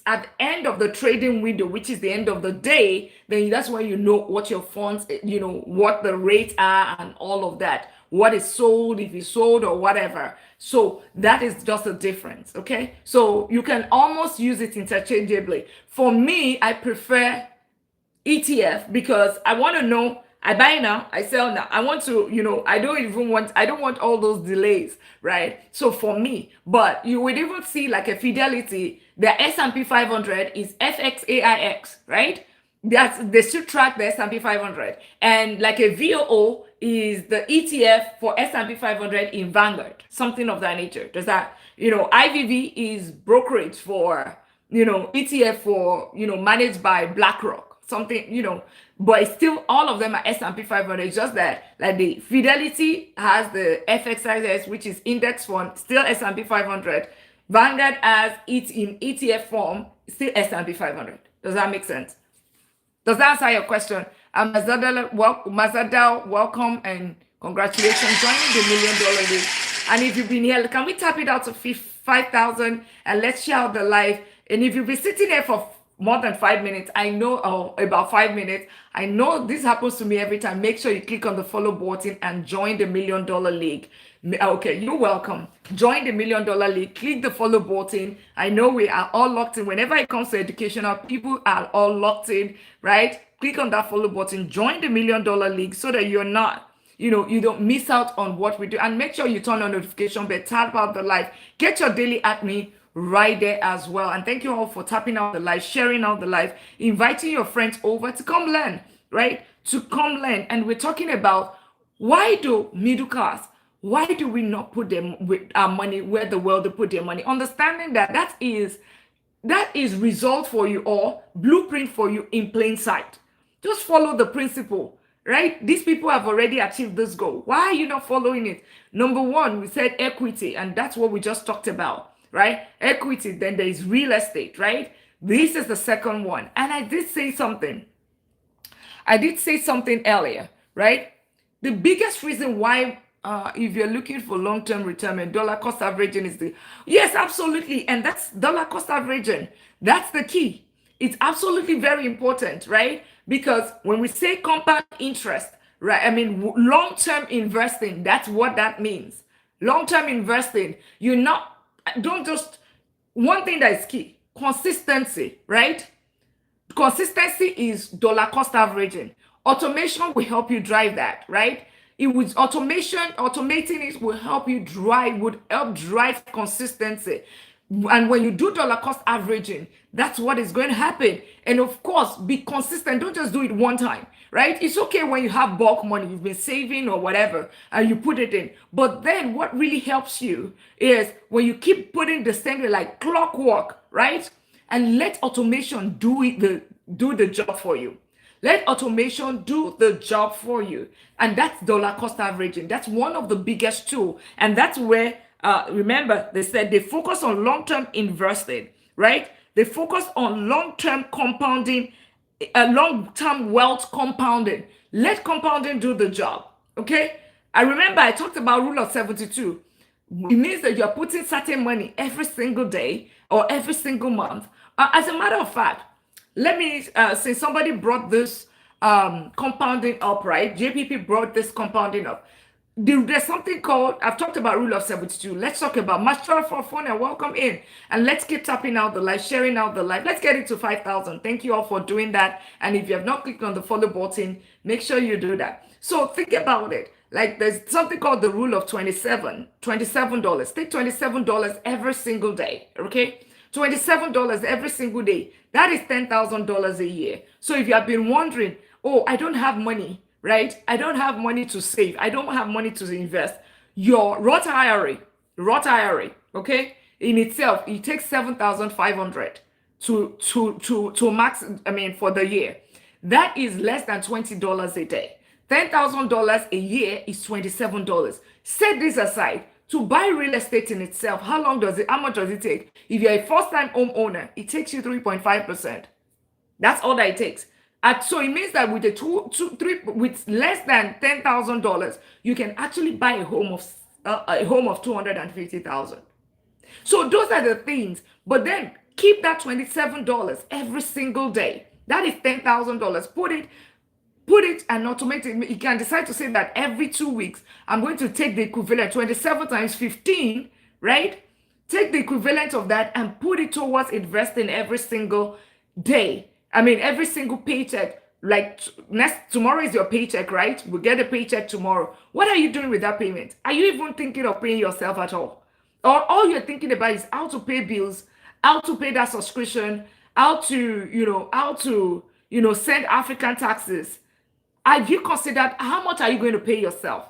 at the end of the trading window, which is the end of the day. Then that's when you know what your funds, what the rates are and all of that, what is sold, if it's sold or whatever. So that is just a difference. Okay, so you can almost use it interchangeably. For me, I prefer ETF because I want to know, I buy now, I sell now. I want to, I don't want all those delays, right? So for me, but you would even see like a Fidelity, the S&P 500 is FXAIX, right? They should track the S&P 500. And like a VOO is the ETF for S&P 500 in Vanguard, something of that nature. Does that, IVV is brokerage for, ETF for, managed by BlackRock, something, but it's still all of them are S&P 500. It's just that like the Fidelity has the FXIS, which is index fund, still S&P 500. Vanguard has it in ETF form, still S&P 500. Does that make sense? Does that answer your question? Mazadal, welcome and congratulations joining the $1 million league. And if you've been here, can we tap it out to 5,000 and let's share out the live? And if you've been sitting here for more than 5 minutes, I know, or about 5 minutes, I know this happens to me every time. Make sure you click on the follow button and join the $1 million league. Okay, you're welcome. Join the $1 million league. Click the follow button. I know we are all locked in. Whenever it comes to educational, people are all locked in, right? Click on that follow button. Join the $1 million league so that you're not, you don't miss out on what we do. And make sure you turn on notification bell, tap out the live, get your daily at me right there as well. And thank you all for tapping out the live, sharing out the live, inviting your friends over to come learn, right? To come learn. And we're talking about why do middle class, why do we not put them with our money where the world to put their money? Understanding that that is result for you or blueprint for you in plain sight. Just follow the principle, right? These people have already achieved this goal. Why are you not following it? Number one, we said equity, and that's what we just talked about, right? Equity, then there is real estate, right? This is the second one. And I did say something earlier, right? The biggest reason why if you're looking for long-term retirement, dollar cost averaging is yes, absolutely. And that's dollar cost averaging. That's the key. It's absolutely very important, right? Because when we say compound interest, right? I mean, long-term investing, that's what that means. Long-term investing, don't just, one thing that is key, consistency, right? Consistency is dollar cost averaging. Automation will help you drive that, right? Automating it would help drive consistency. And when you do dollar cost averaging, that's what is going to happen. And of course, be consistent. Don't just do it one time, right? It's okay when you have bulk money, you've been saving or whatever, and you put it in. But then what really helps you is when you keep putting the same way, like clockwork, right? And let automation do the job for you. Let automation do the job for you. And that's dollar cost averaging. That's one of the biggest tools. And that's where, remember, they said they focus on long-term investing, right? They focus on long-term compounding, long-term wealth compounding. Let compounding do the job, okay? I remember I talked about rule of 72. It means that you're putting certain money every single day or every single month. As a matter of fact, let me say somebody brought this compounding up, right? JPP brought this compounding up. There's something called, I've talked about rule of 72. Let's talk about Master for Phone and welcome in. And let's keep tapping out the live, sharing out the live. Let's get it to 5,000. Thank you all for doing that. And if you have not clicked on the follow button, make sure you do that. So think about it. Like there's something called the rule of $27. Take $27 every single day, okay? $27 every single day. That is $10,000 a year. So if you have been wondering, oh, I don't have money, right? I don't have money to save. I don't have money to invest. Your Roth IRA, okay, in itself, it takes 7,500 to max, I mean, for the year. That is less than $20 a day. $10,000 a year is $27. Set this aside. To buy real estate in itself, how much does it take? If you're a first-time homeowner, it takes you 3.5%. That's all that it takes. So it means that with with less than $10,000, you can actually buy a home of 250,000. So those are the things. But then keep that $27 every single day. That is $10,000. Put it and automate it. You can decide to say that every 2 weeks, I'm going to take the equivalent, 27 times 15, right? Take the equivalent of that and put it towards investing every single day. I mean, every single paycheck. Like tomorrow is your paycheck, right? We'll get a paycheck tomorrow. What are you doing with that payment? Are you even thinking of paying yourself at all? Or all you're thinking about is how to pay bills, how to pay that subscription, how to send African taxes. Have you considered how much are you going to pay yourself?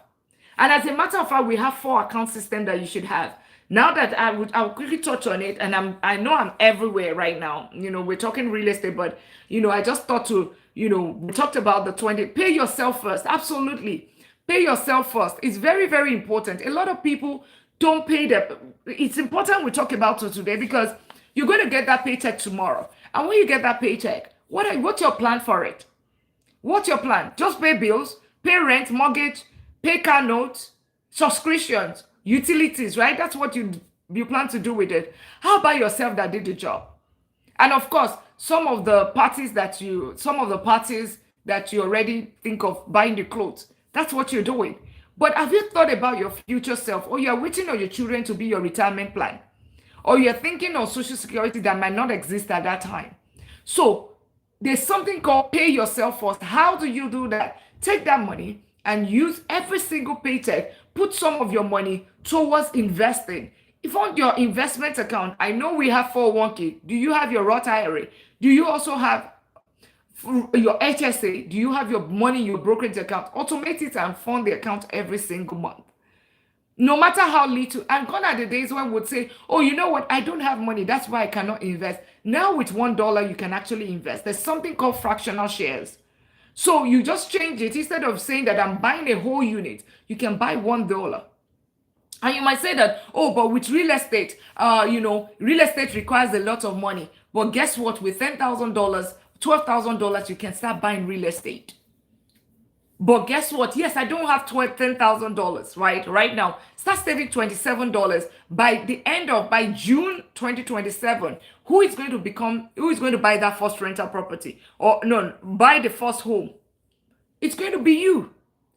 And as a matter of fact, we have 4 account systems that you should have. Now that I'll quickly touch on it, and I know I'm everywhere right now. We're talking real estate, but I just thought to, we talked about the 20. Pay yourself first. Absolutely. Pay yourself first. It's very, very important. A lot of people don't pay it's important we talk about it today because you're going to get that paycheck tomorrow. And when you get that paycheck, what's your plan for it? What's your plan? Just pay bills, pay rent, mortgage, pay car notes, subscriptions, utilities, right? That's what you plan to do with it. How about yourself that did the job? And of course, some of the parties that you already think of buying the clothes, that's what you're doing. But have you thought about your future self, or you're waiting on your children to be your retirement plan? Or you're thinking of Social Security that might not exist at that time? So there's something called pay yourself first. How do you do that? Take that money and use every single paycheck. Put some of your money towards investing. If on your investment account, I know we have 401k. Do you have your Roth IRA? Do you also have your HSA? Do you have your money in your brokerage account? Automate it and fund the account every single month. No matter how little. And gone are the days when we would say, oh, you know what? I don't have money. That's why I cannot invest. Now with $1, you can actually invest. There's something called fractional shares. So you just change it. Instead of saying that I'm buying a whole unit, you can buy $1. And you might say that, oh, but with real estate, real estate requires a lot of money. But guess what? With $10,000, $12,000, you can start buying real estate. But guess what? Yes, I don't have $10,000 right now. Start saving $27 by June 2027. Who is going to buy that first rental property? Or no, buy the first home? It's going to be you.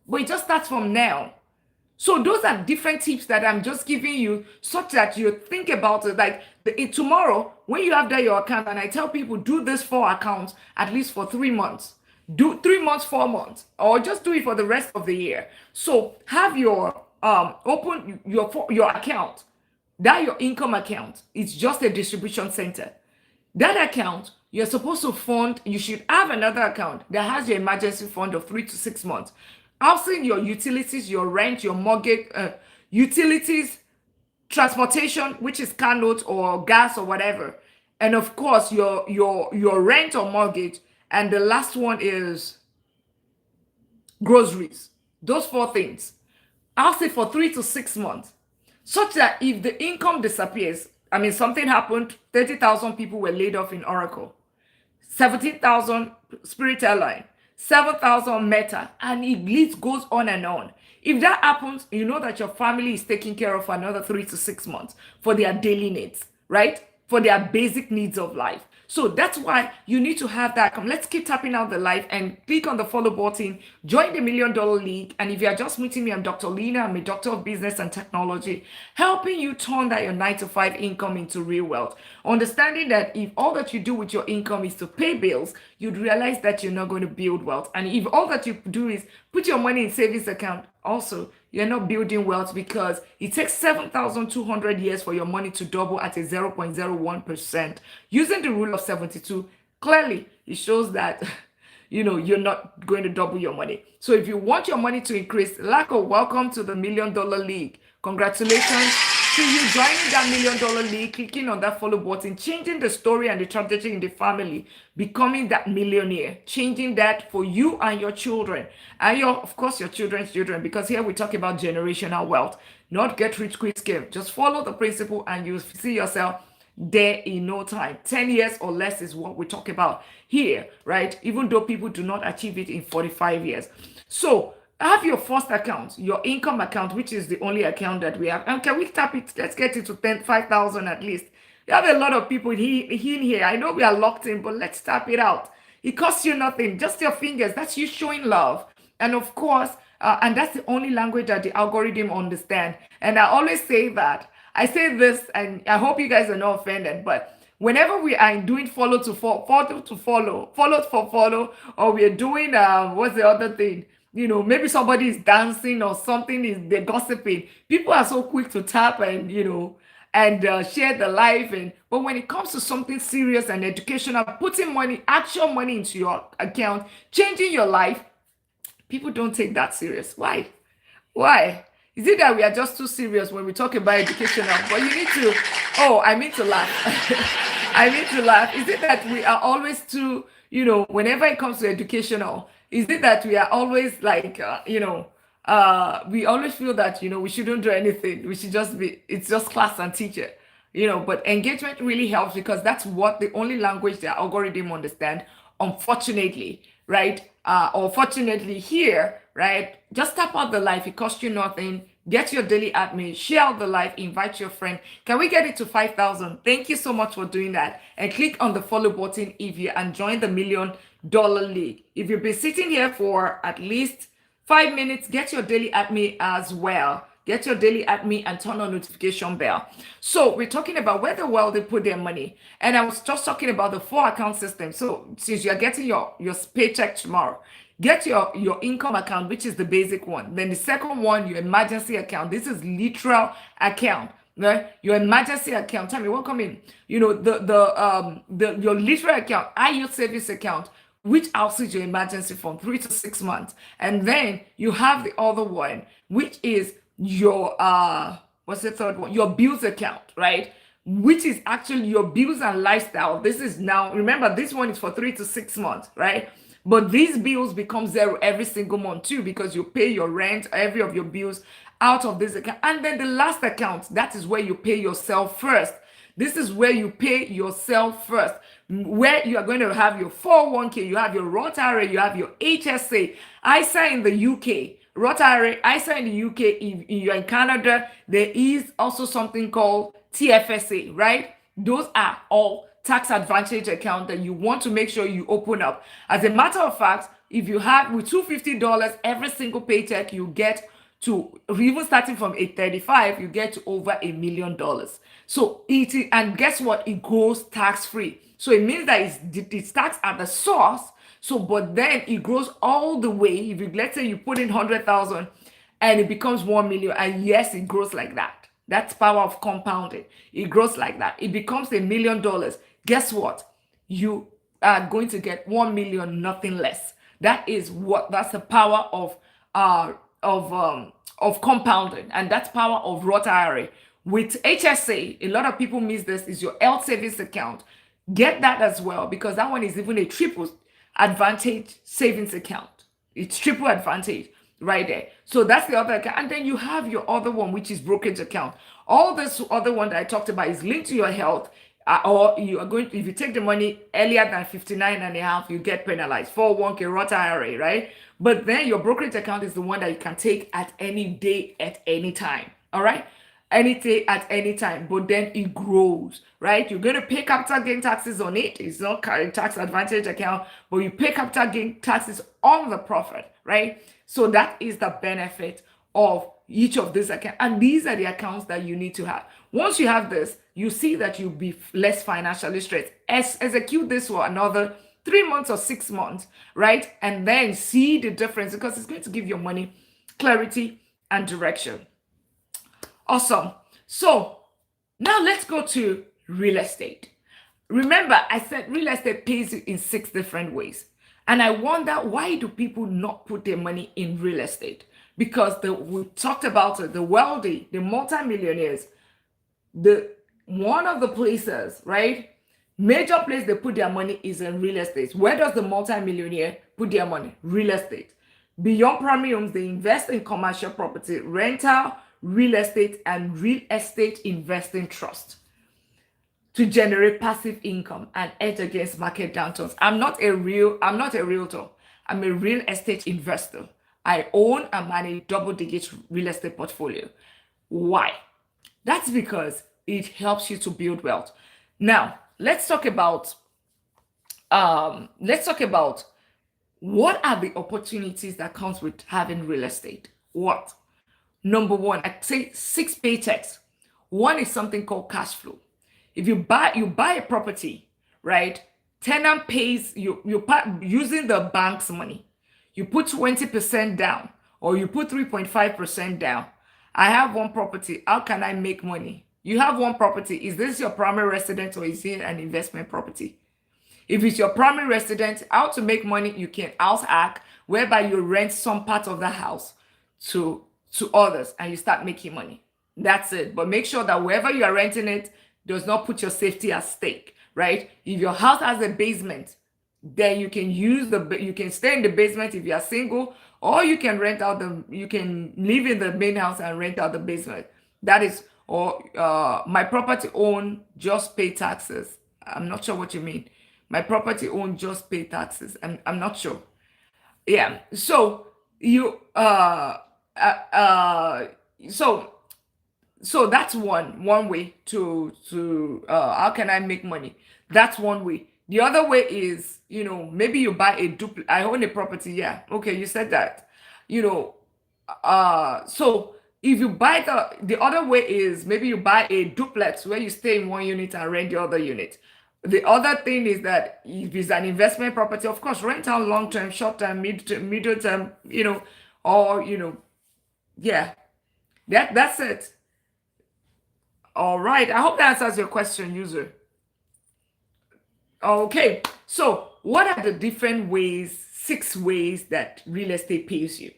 But it just starts from now. So those are different tips that I'm just giving you such that you think about it. Like tomorrow, when you have that your account, and I tell people do this 4 accounts at least for 3 months. Do 3 months, 4 months, or just do it for the rest of the year. So have your open your account. That your income account is just a distribution center. That account you're supposed to fund. You should have another account that has your emergency fund of 3 to 6 months. Housing, your utilities, your rent, your mortgage, utilities, transportation, which is car notes or gas or whatever, and of course your rent or mortgage. And the last one is groceries. Those 4 things. I'll say for 3 to 6 months. Such that if the income disappears, I mean, something happened, 30,000 people were laid off in Oracle, 17,000 Spirit Airline, 7,000 Meta, and it goes on and on. If that happens, you know that your family is taken care of for another 3 to 6 months for their daily needs, right? For their basic needs of life. So that's why you need to have that. Let's keep tapping out the live and click on the follow button. Join the $1 Million League. And if you are just meeting me, I'm Dr. Lina. I'm a doctor of business and technology, helping you turn that your 9-to-5 income into real wealth. Understanding that if all that you do with your income is to pay bills, you'd realize that you're not going to build wealth. And if all that you do is put your money in savings account, Also, you're not building wealth because it takes 7,200 years for your money to double at a 0.01%. Using the rule of 72, clearly it shows that you're not going to double your money. So if you want your money to increase, Lako, welcome to the $1 million league. Congratulations to you joining that $1 million league, clicking on that follow button, changing the story and the trajectory in the family, becoming that millionaire, changing that for you and your children, and of course, your children's children, because here we talk about generational wealth, not get rich quick scheme. Just follow the principle and you see yourself there in no time. 10 years or less is what we talk about here, right? Even though people do not achieve it in 45 years. So have your first account, your income account, which is the only account that we have. And can we tap it? Let's get it to 5,000 at least. You have a lot of people here. I know we are locked in, but let's tap it out. It costs you nothing, just your fingers. That's you showing love. And of course, and that's the only language that the algorithm understand. And I always say that. I say this, and I hope you guys are not offended, but whenever we are doing follow to follow, follow for follow, or we're doing what's the other thing? Maybe somebody is dancing or something is they're gossiping. People are so quick to tap and and share the life. And but when it comes to something serious and educational, putting money, actual money into your account, changing your life, people don't take that serious. Why? Why? Is it that we are just too serious when we talk about educational? But you need to, oh, I mean to laugh. I mean to laugh. Is it that we are always too, whenever it comes to educational, is it that we are always like, we always feel that, we shouldn't do anything. We should just it's just class and teacher, but engagement really helps because that's what the only language the algorithm understand, unfortunately, right? Or fortunately here, right? Just tap out the life. It costs you nothing. Get your daily admin, share out the life, invite your friend. Can we get it to 5,000? Thank you so much for doing that. And click on the follow button if you and join the $1 million league. If you've been sitting here for at least 5 minutes, get your daily admin as well. Get your daily admin and turn on notification bell. So we're talking about where the world they put their money. And I was just talking about the 4-account system. So since you're getting your paycheck tomorrow, get your income account, which is the basic one. Then the second one, your emergency account. This is literal account. Right? Your emergency account. Tell me, welcome in. Your literal account, IU savings account, which houses your emergency fund 3 to 6 months. And then you have the other one, which is your what's the third one? Your bills account, right? Which is actually your bills and lifestyle. This is now, remember, this one is for 3 to 6 months, right? But these bills become zero every single month too, because you pay your rent, every of your bills out of this account. And then the last account, that is where you pay yourself first. This is where you pay yourself first, where you are going to have your 401k, you have your Roth IRA, you have your HSA, ISA in the UK, Roth IRA, ISA in the UK. If you're in Canada, there is also something called TFSA, right? Those are all tax advantage account that you want to make sure you open up. As a matter of fact, if you have with $250 every single paycheck, you get to, even starting from 835, you get to over $1 million. So and guess what? It goes tax free. So it means that it's taxed at the source. So, but then it grows all the way. If you, let's say you put in 100,000 and it becomes 1 million, and yes, it grows like that. That's power of compounding. It grows like that. It becomes $1 million. Guess what? You are going to get 1 million, nothing less. That's the power of compounding, and that's power of Roth IRA. With HSA, a lot of people miss this, is your health savings account. Get that as well, because that one is even a triple advantage savings account. It's triple advantage right there. So that's the other account. And then you have your other one, which is brokerage account. All this other one that I talked about is linked to your health. Or you are going to, if you take the money earlier than 59 and a half, you get penalized. 401k, Roth IRA, right? But then your brokerage account is the one that you can take at any day, at any time. All right? Any day, at any time. But then it grows, right? You're going to pay capital gain taxes on it. It's not a tax advantage account, but you pay capital gain taxes on the profit, right? So that is the benefit of each of these accounts. And these are the accounts that you need to have. Once you have this, you see that you'll be less financially stressed. Execute this for another 3 months or 6 months, right? And then see the difference, because it's going to give your money clarity, and direction. Awesome. So now let's go to real estate. Remember, I said real estate pays you in 6 different ways. And I wonder, why do people not put their money in real estate? Because we talked about it, the wealthy, the multimillionaires, the one of the places, right? Major place they put their money is in real estate. Where does the multimillionaire put their money? Real estate. Beyond primary homes, they invest in commercial property, rental, real estate, and real estate investing trust to generate passive income and edge against market downturns. I'm not a realtor. I'm a real estate investor. I own and manage double-digit real estate portfolio. Why? That's because it helps you to build wealth. Now, let's talk about what are the opportunities that comes with having real estate. What? Number one, I say 6 paychecks. One is something called cash flow. If you buy a property, right? Tenant pays you using the bank's money. You put 20% down, or you put 3.5% down. I have one property. How can I make money? You have one property. Is this your primary residence, or is it an investment property? If it's your primary residence, how to make money? You can house hack, whereby you rent some part of the house to others, and you start making money. That's it. But make sure that wherever you are renting it does not put your safety at stake, right? If your house has a basement, then you can stay in the basement if you are single, or you can you can live in the main house and rent out the basement. That is, or my property own just pay taxes. I'm not sure what you mean. My property own just pay taxes. I'm not sure. Yeah. So you so that's one way to how can I make money? That's one way. The other way is, maybe you buy a duplex. I own a property. Yeah. Okay, you said that. So if you buy the other way is, maybe you buy a duplex where you stay in one unit and rent the other unit. The other thing is that if it's an investment property, of course, rent out long term, short term, middle term, or yeah. That's it. All right. I hope that answers your question, user. Okay. So what are the different ways, 6 ways that real estate pays you?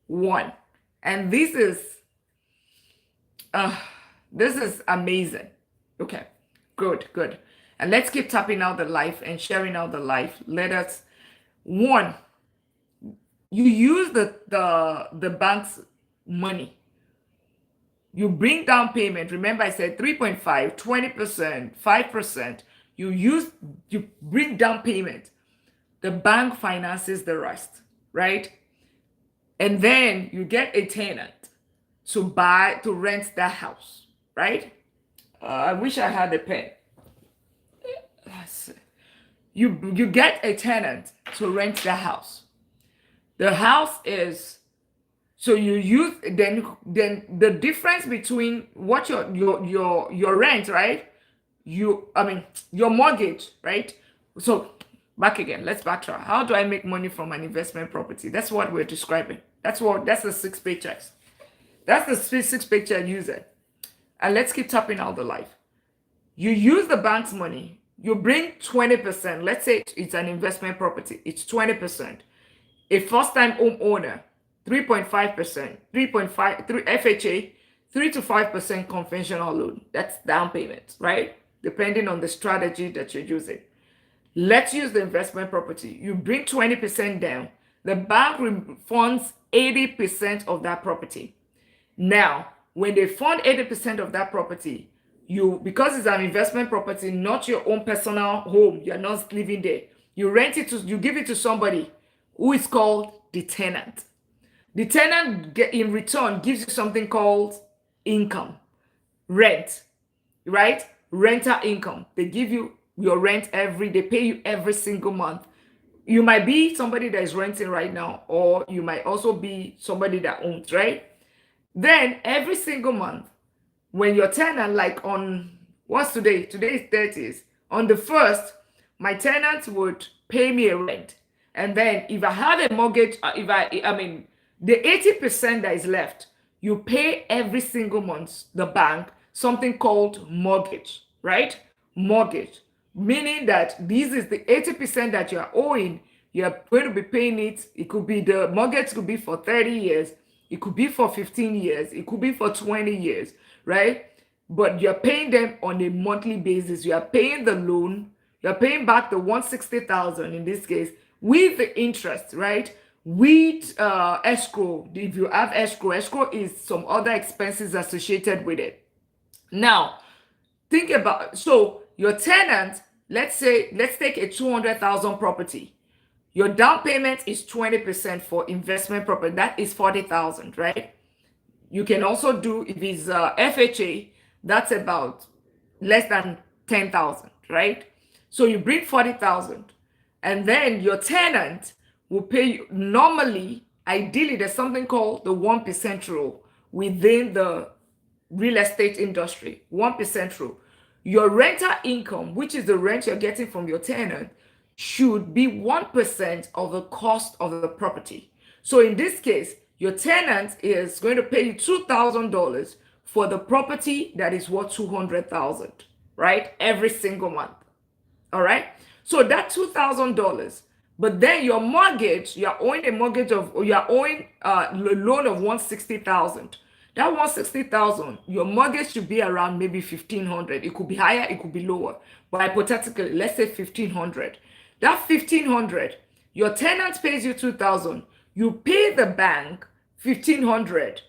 One, and this is amazing. Okay, good. And let's keep tapping out the life and sharing out the life. One, you use the bank's money. You bring down payment. Remember, I said 3.5, 20%, 5%. You bring down payment. The bank finances the rest, right? And then you get a tenant to rent that house, right? I wish I had a pen. You get a tenant to rent the house. The house is, so you use, then the difference between what your rent, right? Your mortgage, right? So back again, let's backtrack. How do I make money from an investment property? That's what we're describing. That's the 6 paychecks. That's the 6 paycheck user. And let's keep tapping out the life. You use the bank's money. You bring 20%. Let's say it's an investment property. It's 20%. A first-time homeowner, 3.5%, 3.5, 3 FHA, 3 to 5% conventional loan. That's down payment, right? Depending on the strategy that you're using. Let's use the investment property. You bring 20% down. The bank refunds 80% of that property. Now, when they fund 80% of that property, because it's an investment property, not your own personal home, you're not living there. You give it to somebody who is called the tenant. The tenant in return gives you something called income, rent, right? Rental income. They give you your rent they pay you every single month. You might be somebody that is renting right now, or you might also be somebody that owns, right? Then every single month, when your tenant, like on, what's today? Today is 30th. On the 1st, my tenant would pay me a rent. And then if I have a mortgage, The 80% that is left, you pay every single month the bank something called mortgage, right? Mortgage, meaning that this is the 80% that you are owing. You are going to be paying it. It could be the mortgage could be for 30 years, it could be for 15 years, it could be for 20 years, right? But you're paying them on a monthly basis. You are paying the loan, you're paying back the 160,000 in this case with the interest, right? With escrow, if you have escrow is some other expenses associated with it. Now, think about, so your tenant, let's take a 200,000 property. Your down payment is 20% for investment property. That is 40,000, right? You can also do, if it's FHA, that's about less than 10,000, right? So you bring 40,000, and then your tenant will pay you. Normally, ideally, there's something called the 1% rule within the real estate industry. 1% rule. Your rental income, which is the rent you're getting from your tenant, should be 1% of the cost of the property. So in this case, your tenant is going to pay you $2,000 for the property that is worth 200,000, right? Every single month. All right. So that $2,000, but then your mortgage, you're owing a mortgage of, or you're owing a loan of 160,000. That 160,000, your mortgage should be around maybe 1,500. It could be higher, it could be lower. But hypothetically, let's say 1,500. That 1,500, your tenant pays you 2,000. You pay the bank 1,500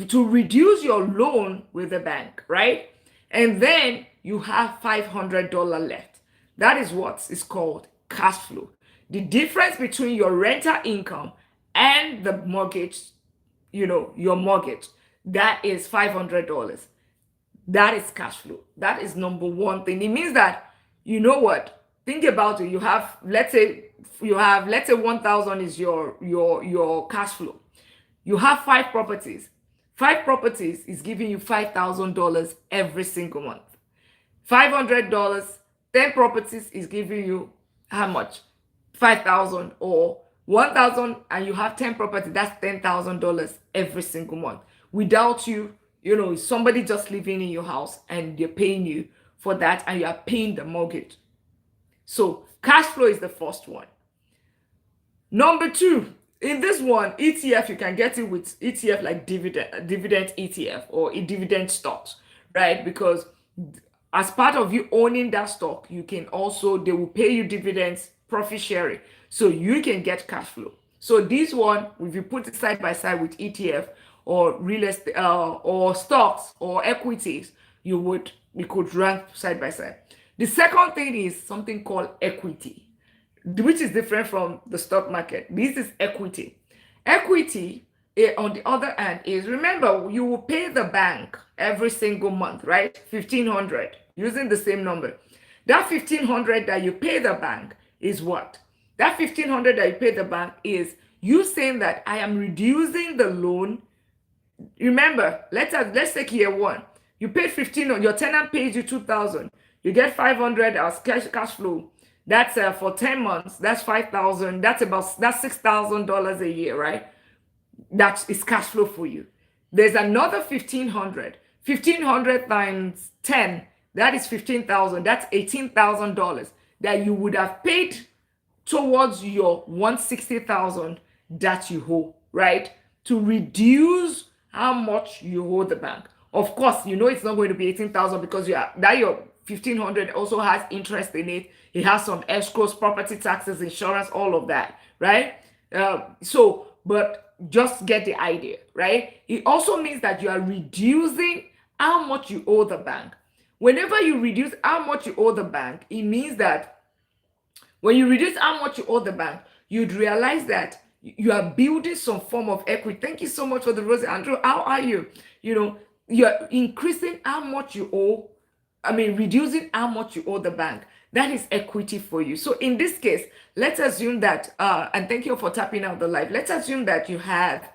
to reduce your loan with the bank, right? And then you have $500 left. That is what is called cash flow. The difference between your rental income and the mortgage, your mortgage, that is $500. That is cash flow. That is number one thing. It means that, you know what? Think about it. You have, let's say 1,000 is your cash flow. You have 5 properties. 5 properties is giving you $5,000 every single month. $500, 10 properties is giving you how much? 5,000 or 1,000, and you have 10 properties. That's $10,000 every single month. Without you, somebody just living in your house and they're paying you for that, and you are paying the mortgage. So cash flow is the first one. Number 2, in this one, ETF, you can get it with ETF like dividend ETF or a dividend stocks, right? Because as part of you owning that stock, you can also, they will pay you dividends, profit sharing, so you can get cash flow. So this one, if you put it side by side with ETF or real estate or stocks or equities, you could rank side by side. The second thing is something called equity, which is different from the stock market. This is equity. Equity, on the other hand, is, remember, you will pay the bank every single month, right? 1,500, using the same number. That 1,500 that you pay the bank is what? That 1,500 that you pay the bank is you saying that I am reducing the loan. Remember, let's take year 1. You paid 1,500, your tenant pays you 2,000. You get 500 as cash flow. That's for 10 months. That's 5,000. That's $6,000 a year, right? That is cash flow for you. There's another 1,500. 1,500 times 10, that is 15,000. That's $18,000 that you would have paid towards your 160,000 that you owe, right? To reduce how much you owe the bank. Of course, it's not going to be 18,000 because your 1,500 also has interest in it. It has some escrows, property taxes, insurance, all of that, right? But just get the idea, right? It also means that you are reducing how much you owe the bank. Whenever you reduce how much you owe the bank, it means that when you reduce how much you owe the bank, you'd realize that you are building some form of equity. Thank you so much for the rose, Andrew. How are you? You're increasing how much you owe. Reducing how much you owe the bank. That is equity for you. So in this case, let's assume that, and thank you for tapping out the live. Let's assume that you have,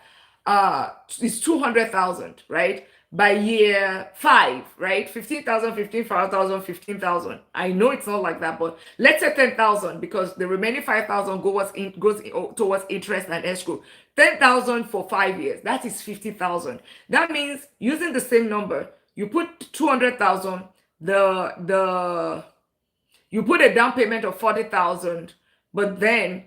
it's 200,000, right? by year 5, right? 15,000, 15,000, 15,000. I know it's not like that, but let's say 10,000 because the remaining 5,000 goes towards interest and escrow. 10,000 for 5 years, that is 50,000. That means using the same number, you put 200,000, the you put a down payment of 40,000, but then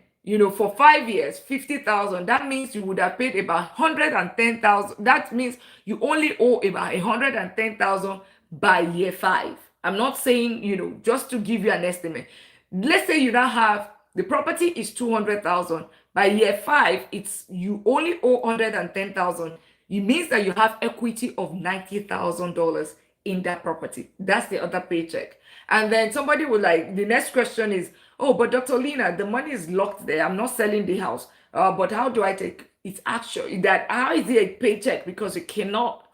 for 5 years 50,000. That means you would have paid about 110,000. That means you only owe about 110,000 by year 5. I'm not saying, just to give you an estimate. Let's say you now have the property is 200,000. By year 5, it's you only owe 110,000. It means that you have equity of $90,000 in that property. That's the other paycheck. And then somebody will like, the next question is, oh, but Dr. Lina, the money is locked there. I'm not selling the house. But how do I take it's actually that how is it a paycheck? Because you cannot.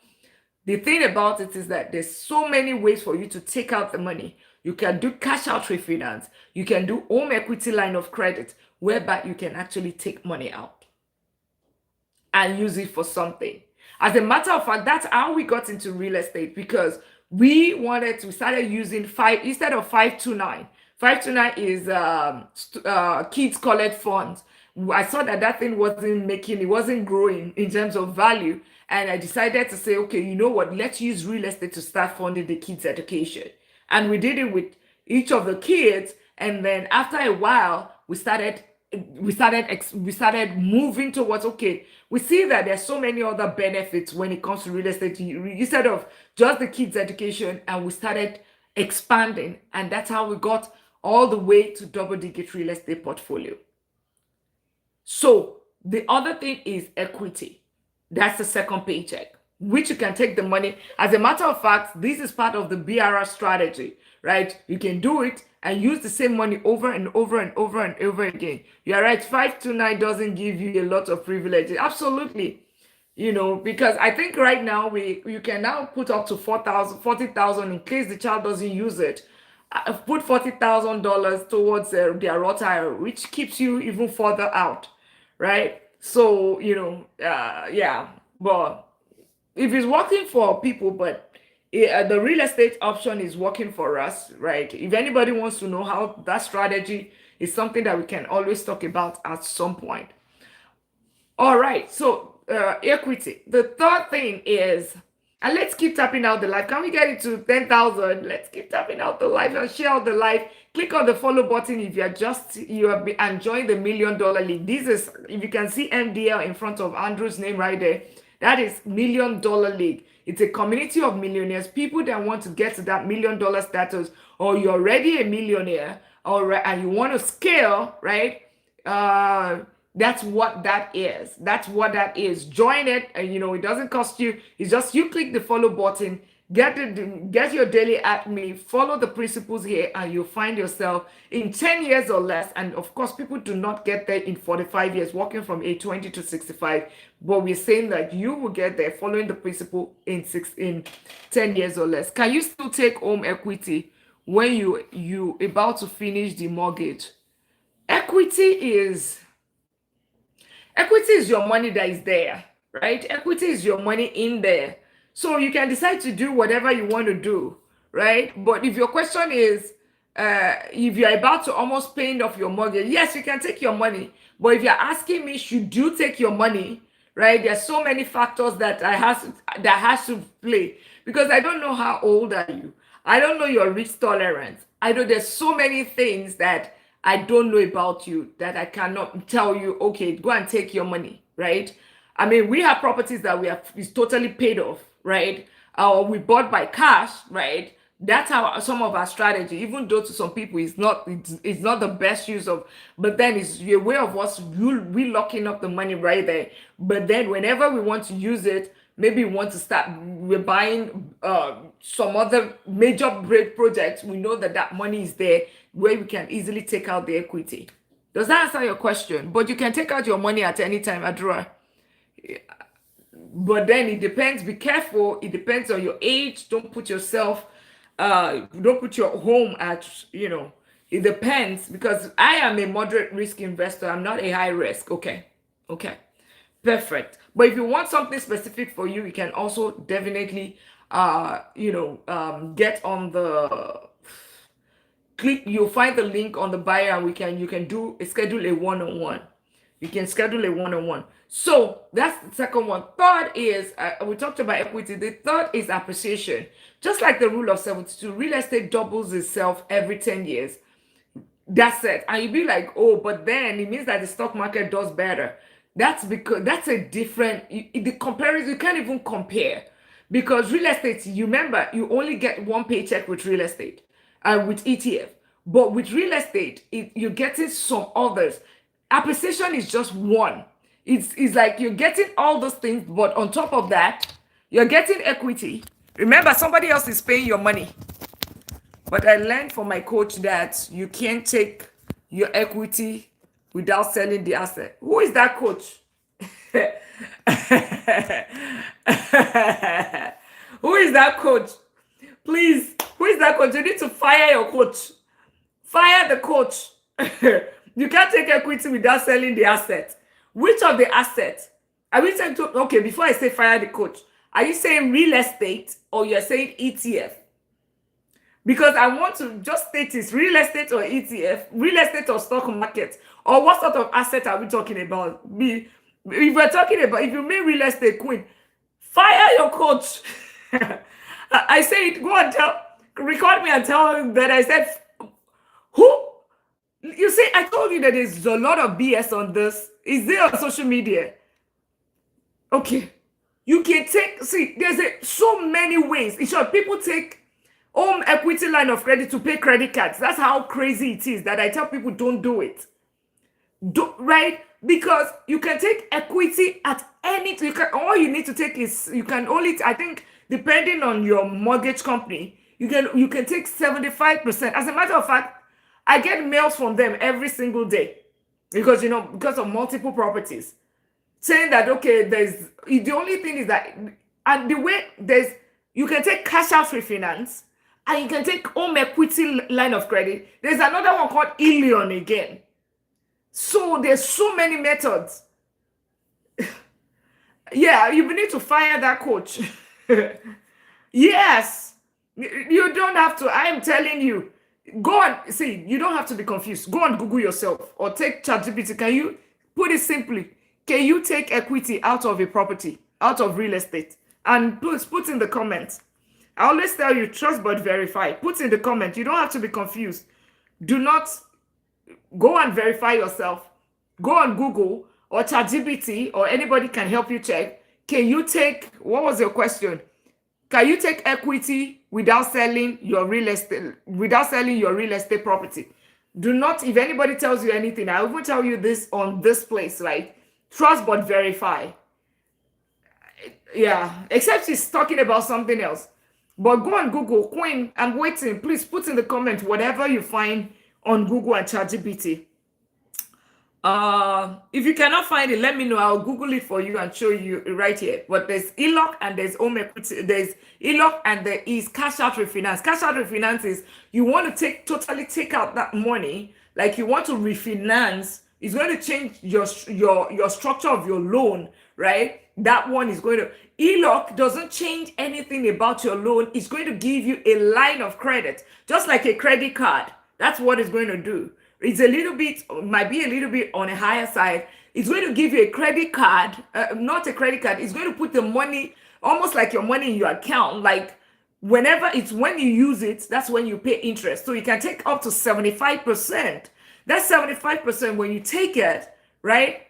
The thing about it is that there's so many ways for you to take out the money. You can do cash out refinance. You can do home equity line of credit, whereby you can actually take money out and use it for something. As a matter of fact, that's how we got into real estate, because we started using five instead of 529. 529 is kids college funds. I saw that thing it wasn't growing in terms of value. And I decided to say, okay, you know what? Let's use real estate to start funding the kids' education. And we did it with each of the kids. And then after a while, we started moving towards, okay, we see that there's so many other benefits when it comes to real estate instead of just the kids' education. And we started expanding, and that's how we got all the way to double-digit real estate portfolio. So the other thing is equity. That's the second paycheck, which you can take the money. As a matter of fact, this is part of the BRR strategy, right? You can do it and use the same money over and over and over and over again. You're right, 529 doesn't give you a lot of privileges. Absolutely. Because I think right now you can now put up to 40,000 in case the child doesn't use it. Put $40,000 towards their Roth IRA, which keeps you even further out, right? So yeah. But if it's working for people, but the real estate option is working for us, right? If anybody wants to know how that strategy is, something that we can always talk about at some point. All right, so equity. The third thing is, and let's keep tapping out the live. Can we get it to 10,000? Let's keep tapping out the live and share out the live. Click on the follow button if you are enjoying the $1 Million League. This is, if you can see MDL in front of Andrew's name right there, that is $1 Million League. It's a community of millionaires, people that want to get to that $1 million status, or you're already a millionaire, and you want to scale, right? That's what that is. Join it, and it doesn't cost you. It's just you click the follow button, get your daily at me, follow the principles here, and you'll find yourself in 10 years or less. And of course, people do not get there in 45 years, working from age 20 to 65. But we're saying that you will get there following the principle in 10 years or less. Can you still take home equity when you about to finish the mortgage? Equity is your money that is there, right? Equity is your money in there. So you can decide to do whatever you want to do, right? But if your question is, if you're about to almost paying off your mortgage, yes, you can take your money. But if you're asking me, should you take your money, right? There's so many factors that has to play, because I don't know how old are you. I don't know your risk tolerance. I know there's so many things that I don't know about you that I cannot tell you, okay, go and take your money, right? I mean, we have properties that is totally paid off, right? We bought by cash, right? That's how some of our strategy, even though to some people it's not the best use of, but then it's a way of us locking up the money right there. But then whenever we want to use it, maybe we want to start, we're buying some other major projects, we know that money is there where we can easily take out the equity. Does that answer your question? But you can take out your money at any time, Adra. But then it depends, be careful, it depends on your age. Don't put your home at, it depends, because I am a moderate risk investor. I'm not a high risk. Okay. perfect. But if you want something specific for you, you can also definitely get on the click, you'll find the link on the bio, and you can do schedule a one-on-one. You can schedule a one-on-one. So that's the second one. Third is we talked about equity. The third is appreciation. Just like the rule of 72, real estate doubles itself every 10 years. That's it. And you'd be like, oh, but then it means that the stock market does better. That's because that's a different, the comparison, you can't even compare. Because real estate, you remember, you only get one paycheck with real estate, with ETF. But with real estate, you're getting some others. Appreciation is just one. It's like you're getting all those things, but on top of that, you're getting equity. Remember, somebody else is paying your money. But I learned from my coach that you can't take your equity without selling the asset. Who is that coach? Who is that coach? Please, who is that coach? You need to fire your coach. Fire the coach. You can't take equity without selling the asset. Which of the assets? Are we saying to, okay, before I say fire the coach, are you saying real estate or you're saying ETF? Because I want to just state this, real estate or ETF, real estate or stock market, or what sort of asset are we talking about? If we're talking about, if you mean real estate queen, fire your coach. I say it, go and record me and tell him that I said, who? You see, I told you that there's a lot of BS on this. Is there on social media? Okay. You can take, see, there's so many ways. In short, people take home equity line of credit to pay credit cards. That's how crazy it is that I tell people don't do it. Right? Because you can take equity at any, all you need to take is, you can only, I think, depending on your mortgage company, you can take 75%. As a matter of fact, I get mails from them every single day because, because of multiple properties saying that, okay, the only thing is that, and the way you can take cash out refinance and you can take home equity line of credit. There's another one called Ilion again. So there's so many methods. Yeah, you need to fire that coach. Yes, you don't have to. I'm telling you. Go on, see, you don't have to be confused. Go and Google yourself or take ChatGPT. Can you put it simply? Can you take equity out of a property, out of real estate? And please put in the comments. I always tell you, trust but verify. Put in the comment. You don't have to be confused. Do not go and verify yourself. Go on Google or ChatGPT or anybody can help you check. Can you take, what was your question? Can you take equity without selling your real estate property? Do not, if anybody tells you anything, I will tell you this on this place, right? Trust but verify. Yeah, except she's talking about something else. But go on Google, Queen, I'm waiting. Please put in the comment whatever you find on Google and ChatGPT. If you cannot find it, let me know. I'll Google it for you and show you right here. But there's ELOC and there's home equity. There's ELOC and there is cash out refinance. Cash out refinance is you want to totally take out that money, like you want to refinance. It's going to change your structure of your loan, right? That one is going to, ELOC doesn't change anything about your loan. It's going to give you a line of credit, just like a credit card. That's what it's going to do. It's might be a little bit on a higher side. It's going to give you a credit card, not a credit card. It's going to put the money, almost like your money in your account. Like when you use it, that's when you pay interest. So you can take up to 75%. That's 75% when you take it, right?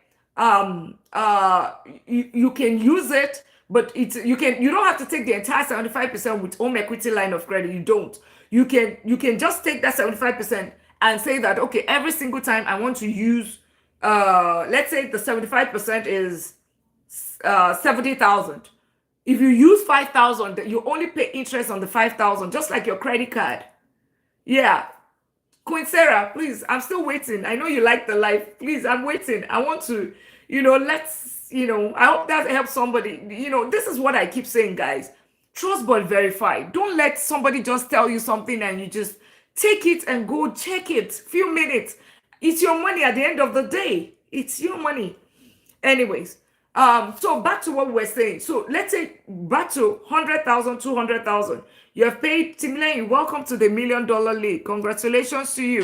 You can use it, but you don't have to take the entire 75% with home equity line of credit. You don't. You can just take that 75% and say that, okay, every single time I want to use, let's say the 75% is 70,000. If you use 5,000, you only pay interest on the 5,000, just like your credit card. Yeah. Queen Sarah, please, I'm still waiting. I know you like the life. Please, I'm waiting. I want to, I hope that helps somebody. This is what I keep saying, guys. Trust but verify. Don't let somebody just tell you something and you just take it and go check it. Few minutes. It's your money at the end of the day. It's your money. Anyways, So back to what we're saying. So let's say back to 100,000, 200,000. You have paid Tim Lane. Welcome to the $1 million league. Congratulations to you.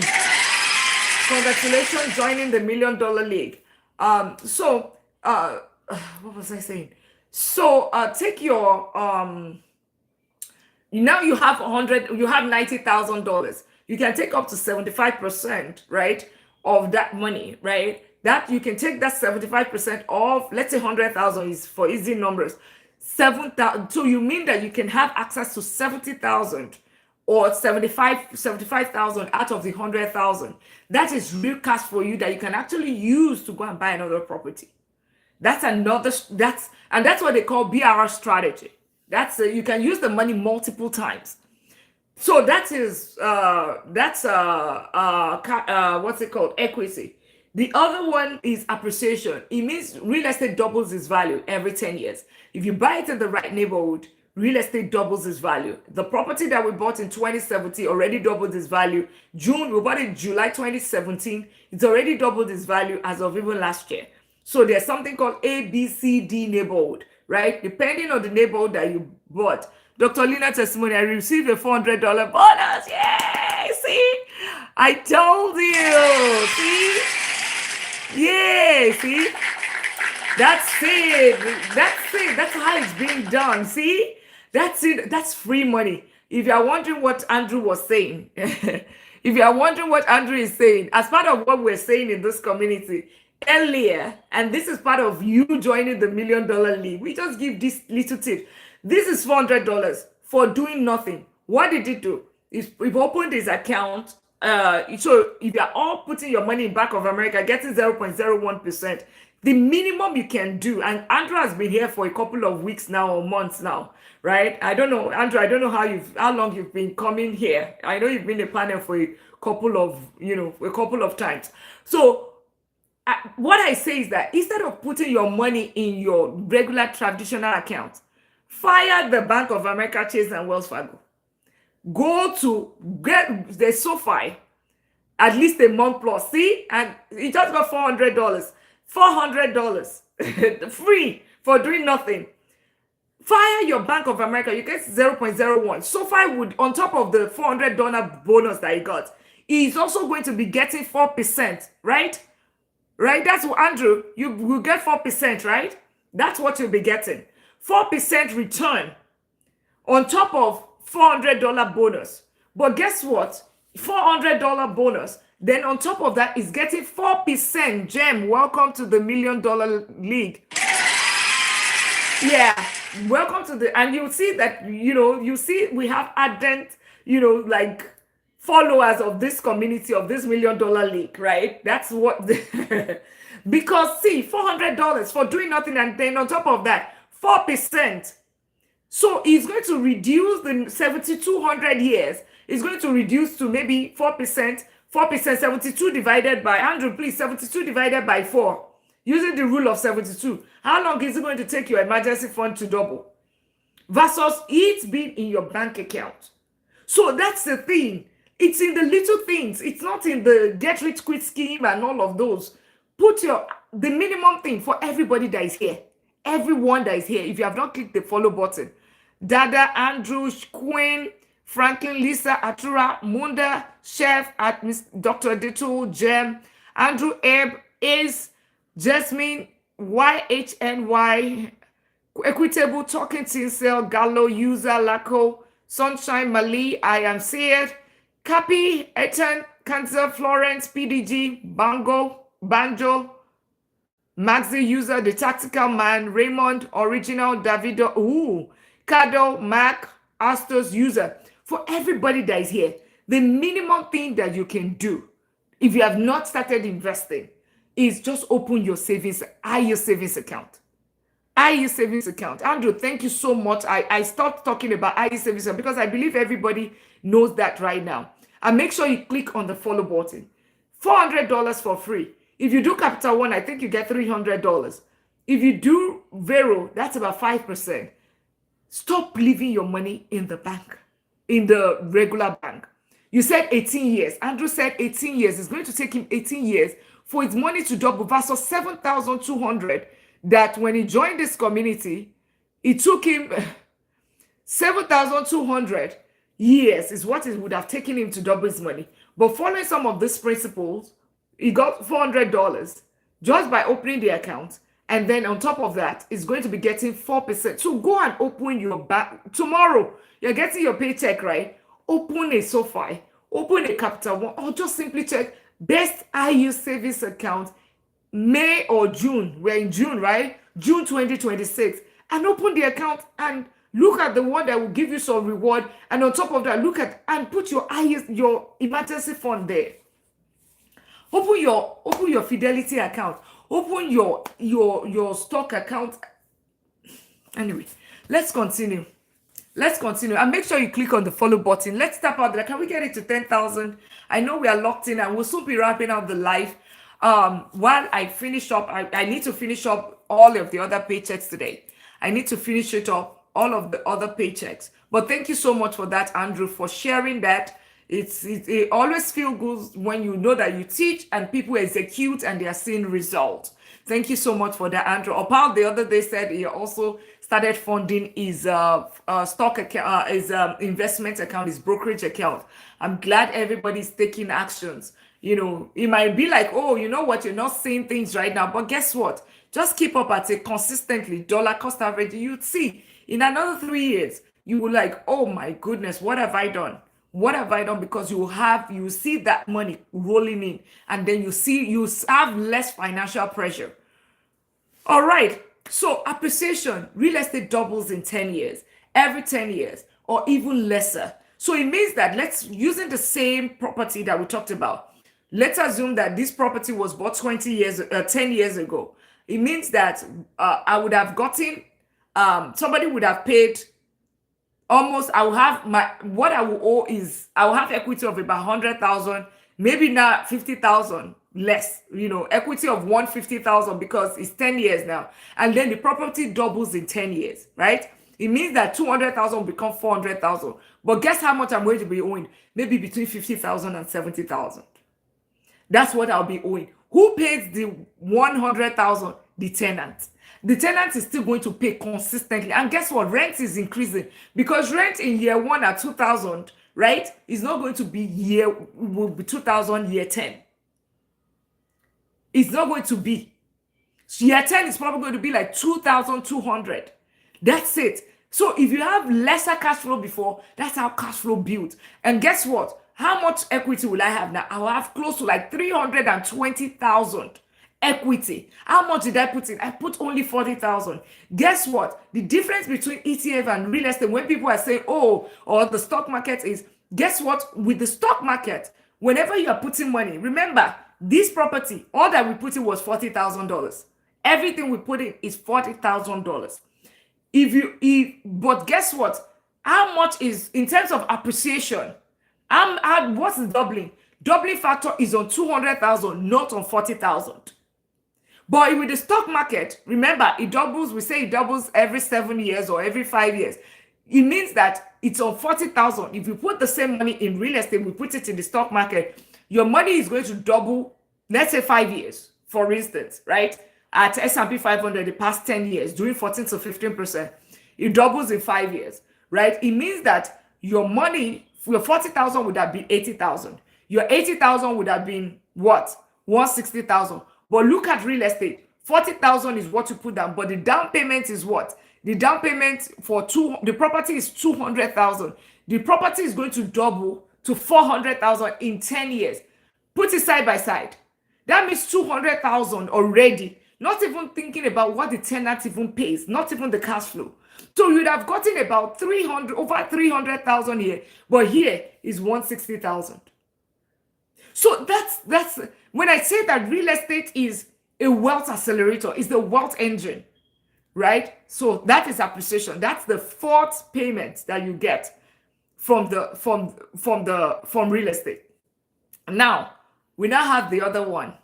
Congratulations joining the $1 million league. So what was I saying? So take your now you have $90,000. You can take up to 75%, right, of that money, right? That you can take that 75% of, let's say 100,000 is for easy numbers. 7,000. So you mean that you can have access to 70,000 or 75,000 out of the 100,000. That is real cash for you that you can actually use to go and buy another property. That's what they call BRR strategy. You can use the money multiple times. So that is what's it called? Equity. The other one is appreciation. It means real estate doubles its value every 10 years. If you buy it in the right neighborhood, real estate doubles its value. The property that we bought in 2017 already doubled its value. We bought it July 2017. It's already doubled its value as of even last year. So there's something called A, B, C, D neighborhood, right? Depending on the neighborhood that you bought. Dr. Lina testimony, I received a $400 bonus. Yay! See? I told you. See? Yay! See? That's it. That's it. That's how it's being done. See? That's it. That's free money. If you are wondering what Andrew was saying, if you are wondering what Andrew is saying, as part of what we're saying in this community earlier, and this is part of you joining the $1 Million League, we just give this little tip. This is $400 for doing nothing. What did it do? We've opened his account. So if you're all putting your money in Bank of America, getting 0.01%, the minimum you can do, and Andrew has been here for a couple of weeks now or months now, right? I don't know, Andrew, I don't know how long you've been coming here. I know you've been a panel for a couple of times. So what I say is that instead of putting your money in your regular traditional account, fire the Bank of America, Chase, and Wells Fargo. Go to get the SoFi at least a month plus. See, and you just got $400. $400 free for doing nothing. Fire your Bank of America, you get 0.01. SoFi would, on top of the $400 bonus that he got, he's also going to be getting 4%, right? Right? That's what, Andrew, you will get 4%, right? That's what you'll be getting. 4% return on top of $400 bonus. But guess what? $400 bonus. Then on top of that is getting 4%. Gem, welcome to the $1 Million League. Yeah, welcome to the, and you'll see that, you see we have ardent, like followers of this community, of this $1 Million League, right? That's what, because see, $400 for doing nothing, and then on top of that, 4%. So it's going to reduce the 7,200 years. It's going to reduce to maybe 4%. 72 divided by, Andrew, please, 72 divided by 4. Using the rule of 72. How long is it going to take your emergency fund to double? Versus it's been in your bank account. So that's the thing. It's in the little things. It's not in the get rich quick scheme and all of those. Put the minimum thing for everybody that is here. Everyone that is here. If you have not clicked the follow button. Dada, Andrew, Queen, Franklin, Lisa, Atura, Munda, Chef, at Miss Dr. Dito, Jem, Andrew, Ebb, Ace, Jasmine, YHNY, Equitable, Talking Tinsel, Gallo, User, Laco, Sunshine, Mali, I Am Seared, Cappy, Ethan, Cancer, Florence, PDG, Banjo, Maxi User, The Tactical Man, Raymond, Original, Davido, Kado, Mac, Astos User. For everybody that is here, the minimum thing that you can do if you have not started investing is just open your savings account. IE savings account. Andrew, thank you so much. I stopped talking about IE savings account because I believe everybody knows that right now. And make sure you click on the follow button. $400 for free. If you do Capital One, I think you get $300. If you do Vero, that's about 5%. Stop leaving your money in the bank, in the regular bank. You said 18 years. Andrew said 18 years. It's going to take him 18 years for his money to double versus 7,200 that when he joined this community, it took him 7,200 years is what it would have taken him to double his money. But following some of these principles, he got $400 just by opening the account. And then on top of that, it's going to be getting 4%. So go and open your bank tomorrow. You're getting your paycheck, right? Open a SoFi, open a Capital One, or just simply check best IU savings account, May or June. We're in June, right? June 2026. And open the account and look at the one that will give you some reward. And on top of that, look at and put your emergency fund there. Open your Fidelity account. Open your stock account. Anyway, let's continue. And make sure you click on the follow button. Let's tap out there. Can we get it to 10,000? I know we are locked in and we'll soon be wrapping up the live. While I finish up, I need to finish up all of the other paychecks today. I need to finish it up, all of the other paychecks. But thank you so much for that, Andrew, for sharing that. It always feels good when you know that you teach and people execute and they are seeing results. Thank you so much for that, Andrew. Opal the other day said he also started funding his stock account, his investment account, his brokerage account. I'm glad everybody's taking actions. You know, it might be like, oh, you know what, you're not seeing things right now, but guess what? Just keep up at it consistently, dollar cost average. You'd see in another 3 years, you will like, oh my goodness, what have I done? What have I done? Because you see that money rolling in, and then you have less financial pressure. All right. So appreciation, real estate doubles in 10 years, every 10 years, or even lesser. So it means that using the same property that we talked about. Let's assume that this property was bought 10 years ago. It means that I would have gotten, somebody would have paid almost, I will have what I will owe is, I will have equity of about 100,000, maybe now 50,000 less, equity of 150,000 because it's 10 years now. And then the property doubles in 10 years, right? It means that 200,000 will become 400,000. But guess how much I'm going to be owing? Maybe between 50,000 and 70,000. That's what I'll be owing. Who pays the 100,000? The tenant. The tenant is still going to pay consistently. And guess what? Rent is increasing because rent in year 1 at 2,000, right, is not going to be will be 2,000 year 10. It's not going to be. So year 10 is probably going to be like 2,200. That's it. So if you have lesser cash flow before, that's how cash flow builds. And guess what? How much equity will I have now? I'll have close to like 320,000 equity. How much did I put in? I put only 40,000. Guess what? The difference between ETF and real estate, when people are saying, oh, or the stock market is, guess what? With the stock market, whenever you are putting money, remember, this property, all that we put in was $40,000. Everything we put in is $40,000. But guess what? How much is, in terms of appreciation, what's the doubling? Doubling factor is on 200,000, not on 40,000. But with the stock market, remember, it doubles, we say it doubles every 7 years or every 5 years. It means that it's on 40,000. If you put the same money in real estate, we put it in the stock market, your money is going to double, let's say 5 years, for instance, right? At S&P 500, the past 10 years, doing 14 to 15%, it doubles in 5 years, right? It means that your money, your 40,000 would have been 80,000. Your 80,000 would have been what? 160,000. But look at real estate. 40,000 is what you put down, but the down payment is what? The down payment for the property is 200,000. The property is going to double to 400,000 in 10 years. Put it side by side. That means 200,000 already. Not even thinking about what the tenant even pays, not even the cash flow. So you'd have gotten about over 300,000 here, but here is 160,000. So that's when I say that real estate is a wealth accelerator, is the wealth engine, right? So that is appreciation. That's the fourth payment that you get from real estate. Now we now have the other one.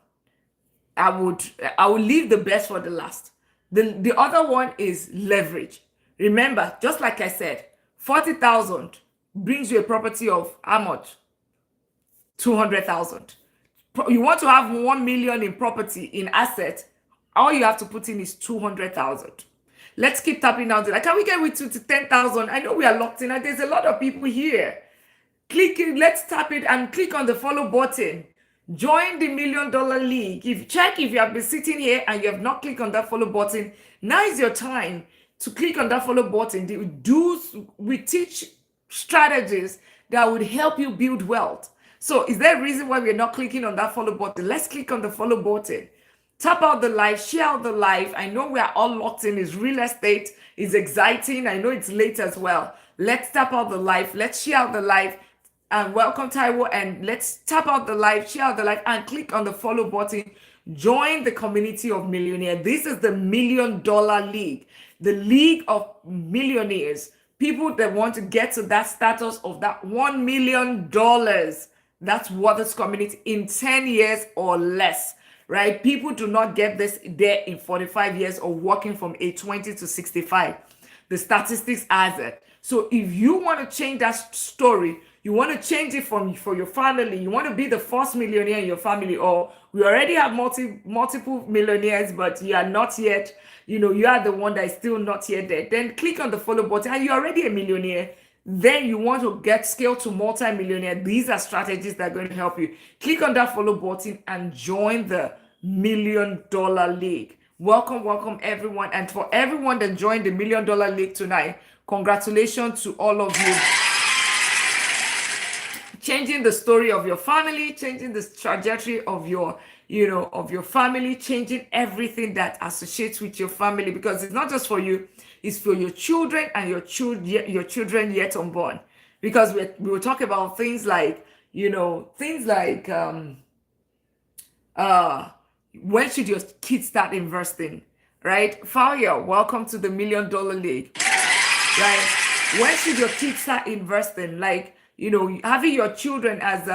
I will leave the best for the last. The other one is leverage. Remember, just like I said, 40,000 brings you a property of how much? 200,000. You want to have 1 million in property, in asset, All you have to put in is 200,000. Let's keep tapping out. Like, can we get with 10,000? I know we are locked in, and there's a lot of people here. Click it, let's tap it and click on the follow button. Join the $1 Million League. Check if you have been sitting here and you have not clicked on that follow button. Now is your time to click on that follow button. We teach strategies that would help you build wealth. So is there a reason why we're not clicking on that follow button? Let's click on the follow button. Tap out the live, share out the live. I know we are all locked in. It's real estate. It's exciting. I know it's late as well. Let's tap out the live. Let's share out the live. And welcome, Taiwo. And let's tap out the live, share out the live, and click on the follow button. Join the community of millionaires. This is the $1 Million League, the league of millionaires, people that want to get to that status of that $1 million. That's what this community in 10 years or less, right? People do not get this there in 45 years or working from age 20 to 65. The statistics as it. So if you want to change that story, you want to change it for your family, you want to be the first millionaire in your family, or we already have multiple millionaires, but you are not yet, you are the one that is still not yet there, then click on the follow button and you're already a millionaire. Then you want to get scale to multi-millionaire. These are strategies that are going to help you. Click on that follow button and join the $1 Million League. Welcome everyone. And for everyone that joined the $1 Million League tonight, congratulations to all of you. Changing the story of your family, changing the trajectory of your family, changing everything that associates with your family, because it's not just for you, it's for your children and your children yet unborn. Because we will talk about things like, when should your kids start investing, right? Fire, welcome to the $1 Million League, right? When should your kids start investing? Like, having your children as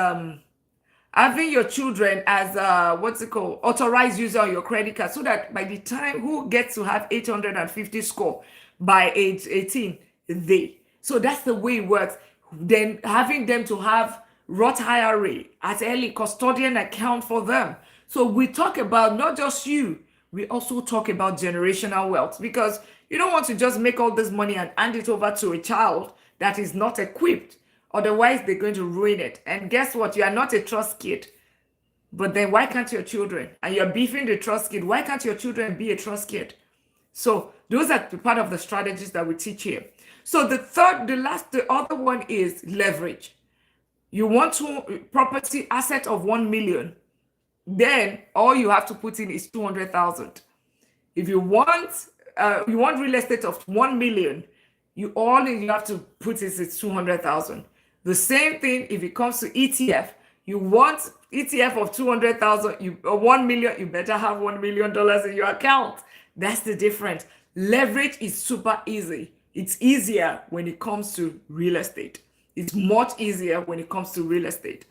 authorized user on your credit card, so that by the time who gets to have 850 score by age 18, so that's the way it works. Then having them to have Roth IRA as early custodian account for them. So we talk about not just you, we also talk about generational wealth, because you don't want to just make all this money and hand it over to a child that is not equipped. Otherwise, they're going to ruin it. And guess what? You are not a trust kid. But then why can't your children? And you're beefing the trust kid. Why can't your children be a trust kid? So those are part of the strategies that we teach here. So the other one is leverage. You want property asset of 1 million. Then all you have to put in is 200,000. If you want real estate of 1 million, you have to put is 200,000. The same thing if it comes to ETF. You want ETF of 200,000 or 1 million, you better have $1 million in your account. That's the difference. Leverage is super easy. It's easier when it comes to real estate. It's much easier when it comes to real estate.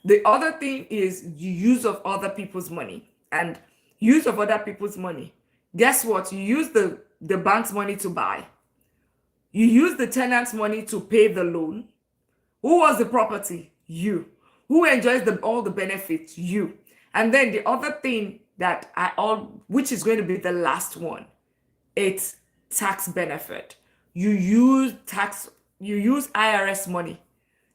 The other thing is the use of other people's money. And use of other people's money. Guess what? You use the bank's money to buy. You use the tenant's money to pay the loan. Who owns the property? You. Who enjoys all the benefits? You. And then the other thing which is going to be the last one, it's tax benefit. You use IRS money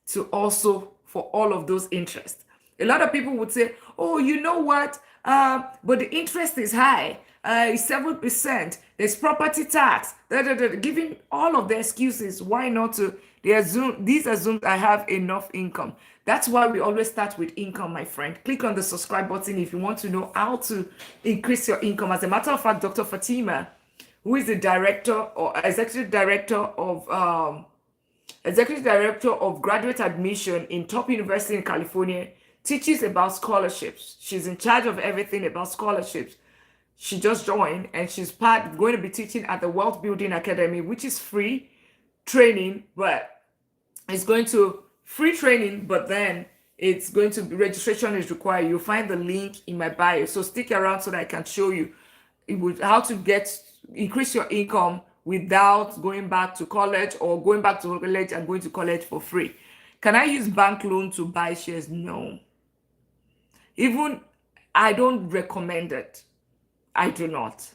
to also for all of those interests. A lot of people would say, oh, you know what? But the interest is high. It's 7%. There's property tax. Giving all of the excuses. Why not to? These assume I have enough income. That's why we always start with income, my friend. Click on the subscribe button if you want to know how to increase your income. As a matter of fact, Dr. Fatima, who is the executive director of graduate admission in top university in California, teaches about scholarships. She's in charge of everything about scholarships. She just joined, and she's going to be teaching at the Wealth Building Academy, which is free training, but it's going to free training, but then it's going to be registration is required. You'll find the link in my bio. So stick around so that I can show you how to increase your income without going back to college or going back to college and going to college for free. Can I use bank loan to buy shares? No. Even I don't recommend it. I do not.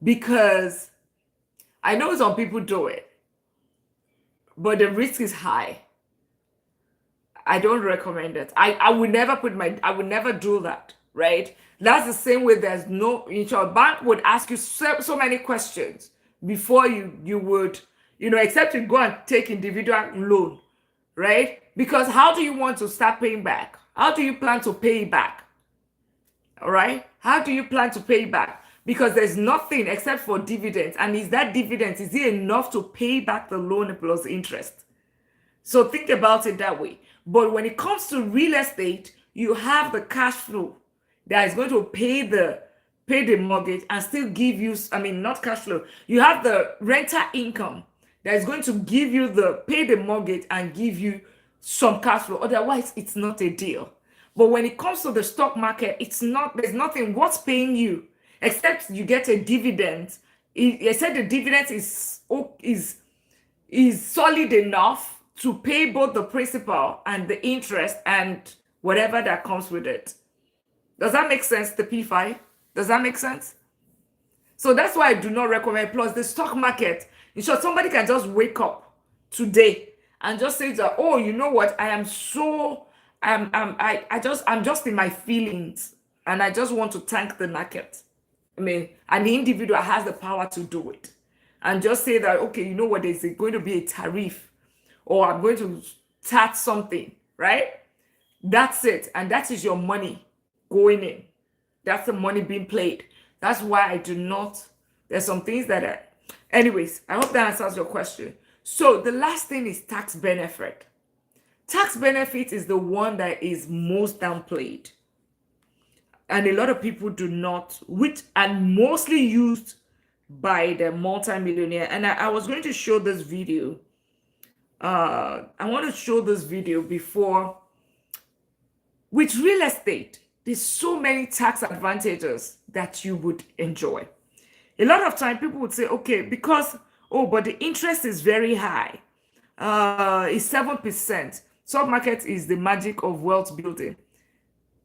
Because I know some people do it, but the risk is high. I don't recommend it. I would never I would never do that, right? That's the same way there's no, your bank would ask you so many questions before you would, except you go and take individual loan, right? Because how do you want to start paying back? How do you plan to pay back? All right? How do you plan to pay back? Because there's nothing except for dividends. And is that dividends, is it enough to pay back the loan plus interest? So think about it that way. But when it comes to real estate, you have the cash flow that is going to pay the mortgage and still give you, not cash flow. You have the rental income that is going to give you pay the mortgage and give you some cash flow. Otherwise, it's not a deal. But when it comes to the stock market, there's nothing what's paying you except you get a dividend. I said the dividend is solid enough to pay both the principal and the interest and whatever that comes with it. Does that make sense, the P5? Does that make sense? So that's why I do not recommend. Plus, the stock market, in short, somebody can just wake up today and just say that, oh, you know what? I'm just in my feelings and I just want to tank the market. And the individual has the power to do it. And just say that, okay, you know what? There's going to be a tariff, or I'm going to start something, right? That's it. And that is your money going in. That's the money being played. That's why I do not. There's some things that anyways, I hope that answers your question. So the last thing is tax benefit. Tax benefit is the one that is most downplayed. And a lot of people do not, which are mostly used by the multimillionaire. And I was going to show this video. I want to show this video before. With real estate, there's so many tax advantages that you would enjoy. A lot of time people would say, okay, because, but the interest is very high. It's 7%. Stock market is the magic of wealth building.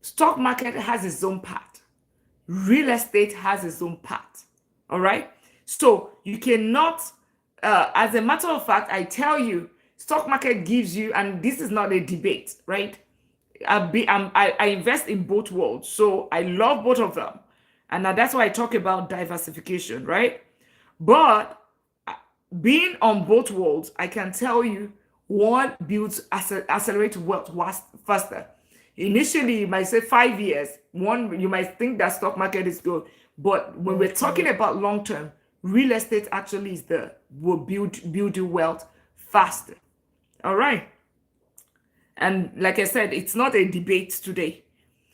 Stock market has its own part. Real estate has its own part. All right. So you cannot, as a matter of fact, I tell you, stock market gives you, and this is not a debate, right? I invest in both worlds, so I love both of them, and that's why I talk about diversification, right? But being on both worlds, I can tell you one builds accelerate wealth faster. Initially, you might say 5 years. You might think that stock market is good, but when we're talking about long term, real estate actually will build you wealth faster. All right. And like I said, it's not a debate today.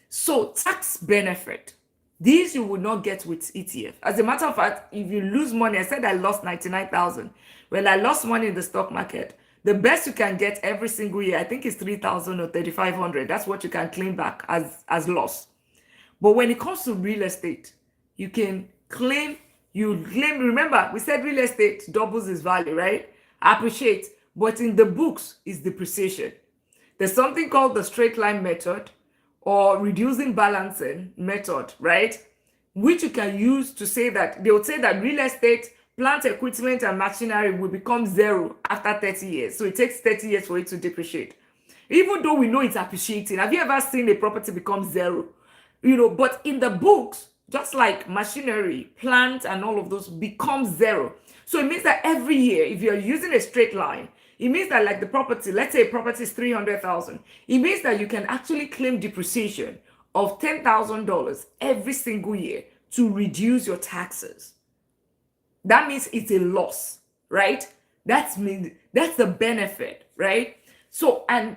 So tax benefit, these you will not get with ETF. As a matter of fact, if you lose money, I said I lost 99,000. Well, I lost money in the stock market. The best you can get every single year, I think, is 3,000 or 3,500. That's what you can claim back as loss. But when it comes to real estate, you can claim, remember, we said real estate doubles its value, right? Appreciate. But in the books is depreciation. There's something called the straight line method or reducing balancing method, right? Which you can use to say that, they would say that real estate, plant equipment and machinery will become zero after 30 years. So it takes 30 years for it to depreciate. Even though we know it's appreciating. Have you ever seen a property become zero? But in the books, just like machinery, plant and all of those become zero. So it means that every year, if you're using a straight line, it means that like the property, let's say a property is 300,000. It means that you can actually claim depreciation of $10,000 every single year to reduce your taxes. That means it's a loss, right? That's the benefit, right? So, and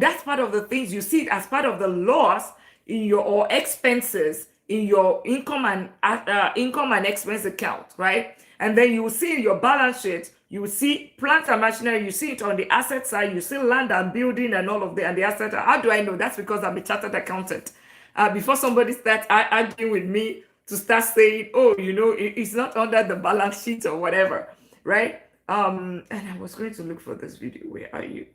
that's part of the things you see as part of the loss in your expenses in your income and expense account, right? And then you will see in your balance sheet, you will see plant and machinery, you see it on the asset side, you see land and building and all of that, and the asset. How do I know? That's because I'm a chartered accountant. Before somebody starts arguing with me to start saying, oh, it's not under the balance sheet or whatever, right? And I was going to look for this video. Where are you?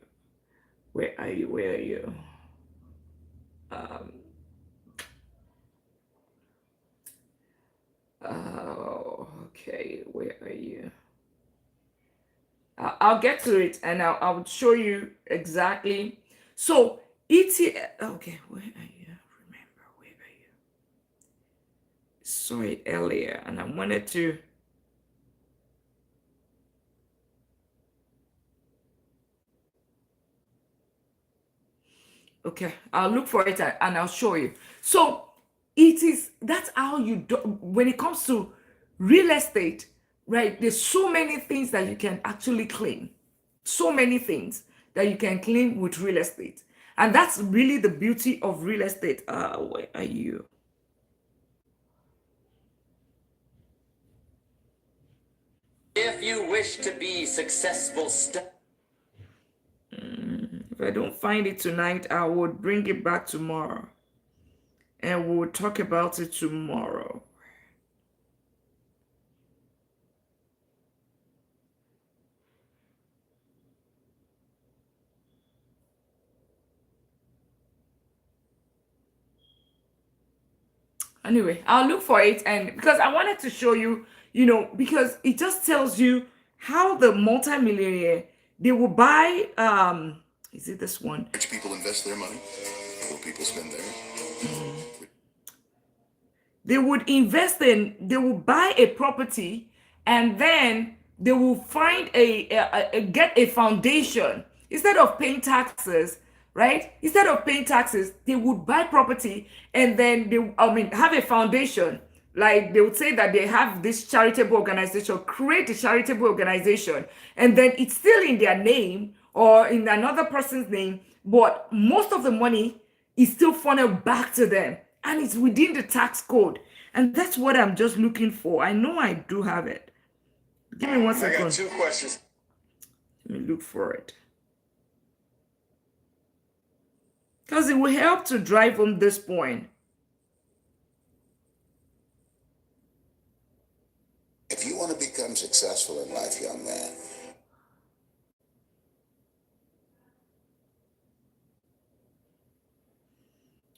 Okay, where are you? I'll get to it and I'll show you exactly. So ETF, okay, where are you? Remember, where are you? Saw it earlier and I wanted to. Okay, I'll look for it and I'll show you. So that's how you do when it comes to real estate, right? There's so many things that you can actually claim. So many things that you can claim with real estate. And that's really the beauty of real estate. Where are you? If you wish to be successful, If I don't find it tonight, I will bring it back tomorrow. And we'll talk about it tomorrow. Anyway, I'll look for it, and because I wanted to show you, because it just tells you how the multimillionaire, they will buy, is it this one? Rich people invest their money, poor people spend theirs. They will buy a property, and then they will find get a foundation instead of paying taxes, right? Instead of paying taxes, they would buy property, and then have a foundation. Like they would say that they have this charitable organization, create a charitable organization, and then it's still in their name or in another person's name, but most of the money is still funneled back to them, and it's within the tax code. And that's what I'm just looking for. I know I do have it. Give me 1 second. I got 2 questions. Let me look for it. Because it will help to drive home this point. If you want to become successful in life, young man,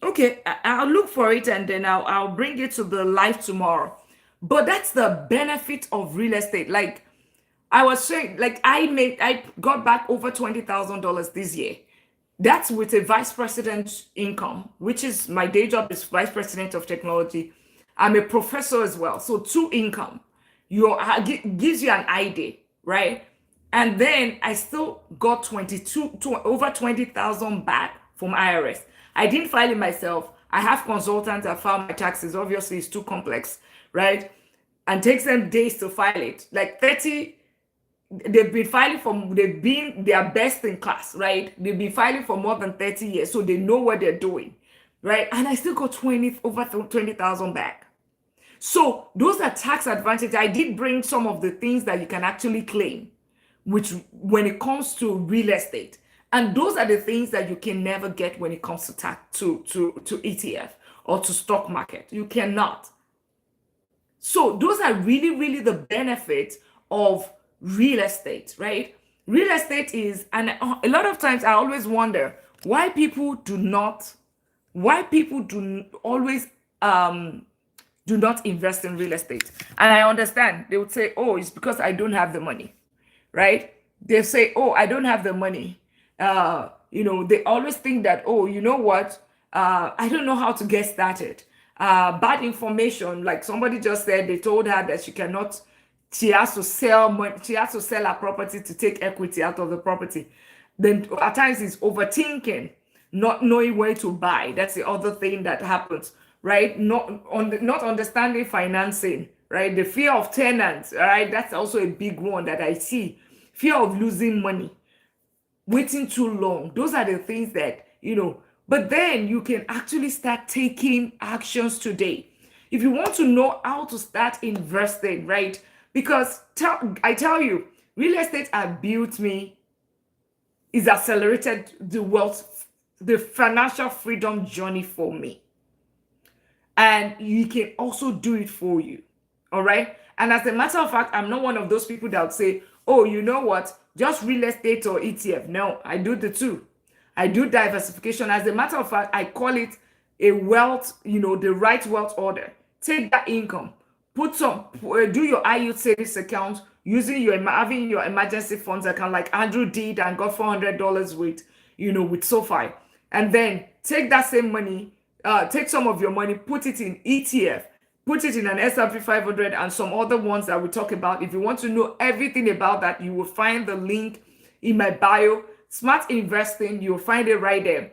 Okay, I'll look for it and then I'll bring it to the live tomorrow. But that's the benefit of real estate. Like I was saying, like I got back over $20,000 this year. That's with a vice president income, which is my day job is vice president of technology. I'm a professor as well, so two income. Gives you an idea, right? And then I still got over 20,000 back from IRS. I didn't file it myself. I have consultants that file my taxes. Obviously, it's too complex, right? And takes them days to file it. Like 30, they've been their best in class, right? They've been filing for more than 30 years, so they know what they're doing, right? And I still got over 20,000 back. So those are tax advantages. I did bring some of the things that you can actually claim, which when it comes to real estate. And those are the things that you can never get when it comes to tax to ETF or to stock market. You cannot. So those are really, really the benefits of real estate, right? Real estate is, and a lot of times I always wonder why people always do not invest in real estate. And I understand. They would say, oh, it's because I don't have the money, right? They say, oh, I don't have the money. They always think that, oh, you know what? I don't know how to get started. Bad information, like somebody just said, they told her that she has to sell her property to take equity out of the property. Then at times it's overthinking, not knowing where to buy. That's the other thing that happens, right? Not understanding financing, right? The fear of tenants, right? That's also a big one that I see. Fear of losing money, waiting too long. Those are the things that, but then you can actually start taking actions today. If you want to know how to start investing, right? Because I tell you, real estate is accelerated the financial freedom journey for me. And you can also do it for you. All right. And as a matter of fact, I'm not one of those people that would say, oh, you know what? Just real estate or ETF. No, I do the two. I do diversification. As a matter of fact, I call it a wealth, the right wealth order. Take that income, do your IU savings account using having your emergency funds account like Andrew did and got $400 with, with SoFi. And then take that same money, take some of your money, put it in ETF, put it in an S&P 500 and some other ones that we talk about. If you want to know everything about that, you will find the link in my bio. Smart investing, you'll find it right there.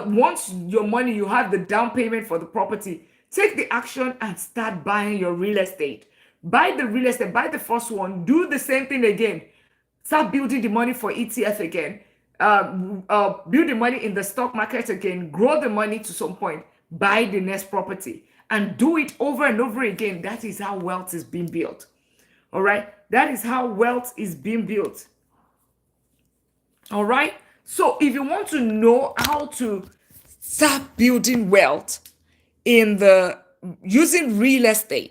Once your money, you have the down payment for the property, take the action and start buying your real estate. Buy the real estate, buy the first one, do the same thing again. Start building the money for ETF again. Build the money in the stock market again. Grow the money to some point. Buy the next property and do it over and over again. That is how wealth is being built. All right. That is how wealth is being built. All right. So if you want to know how to start building wealth using real estate,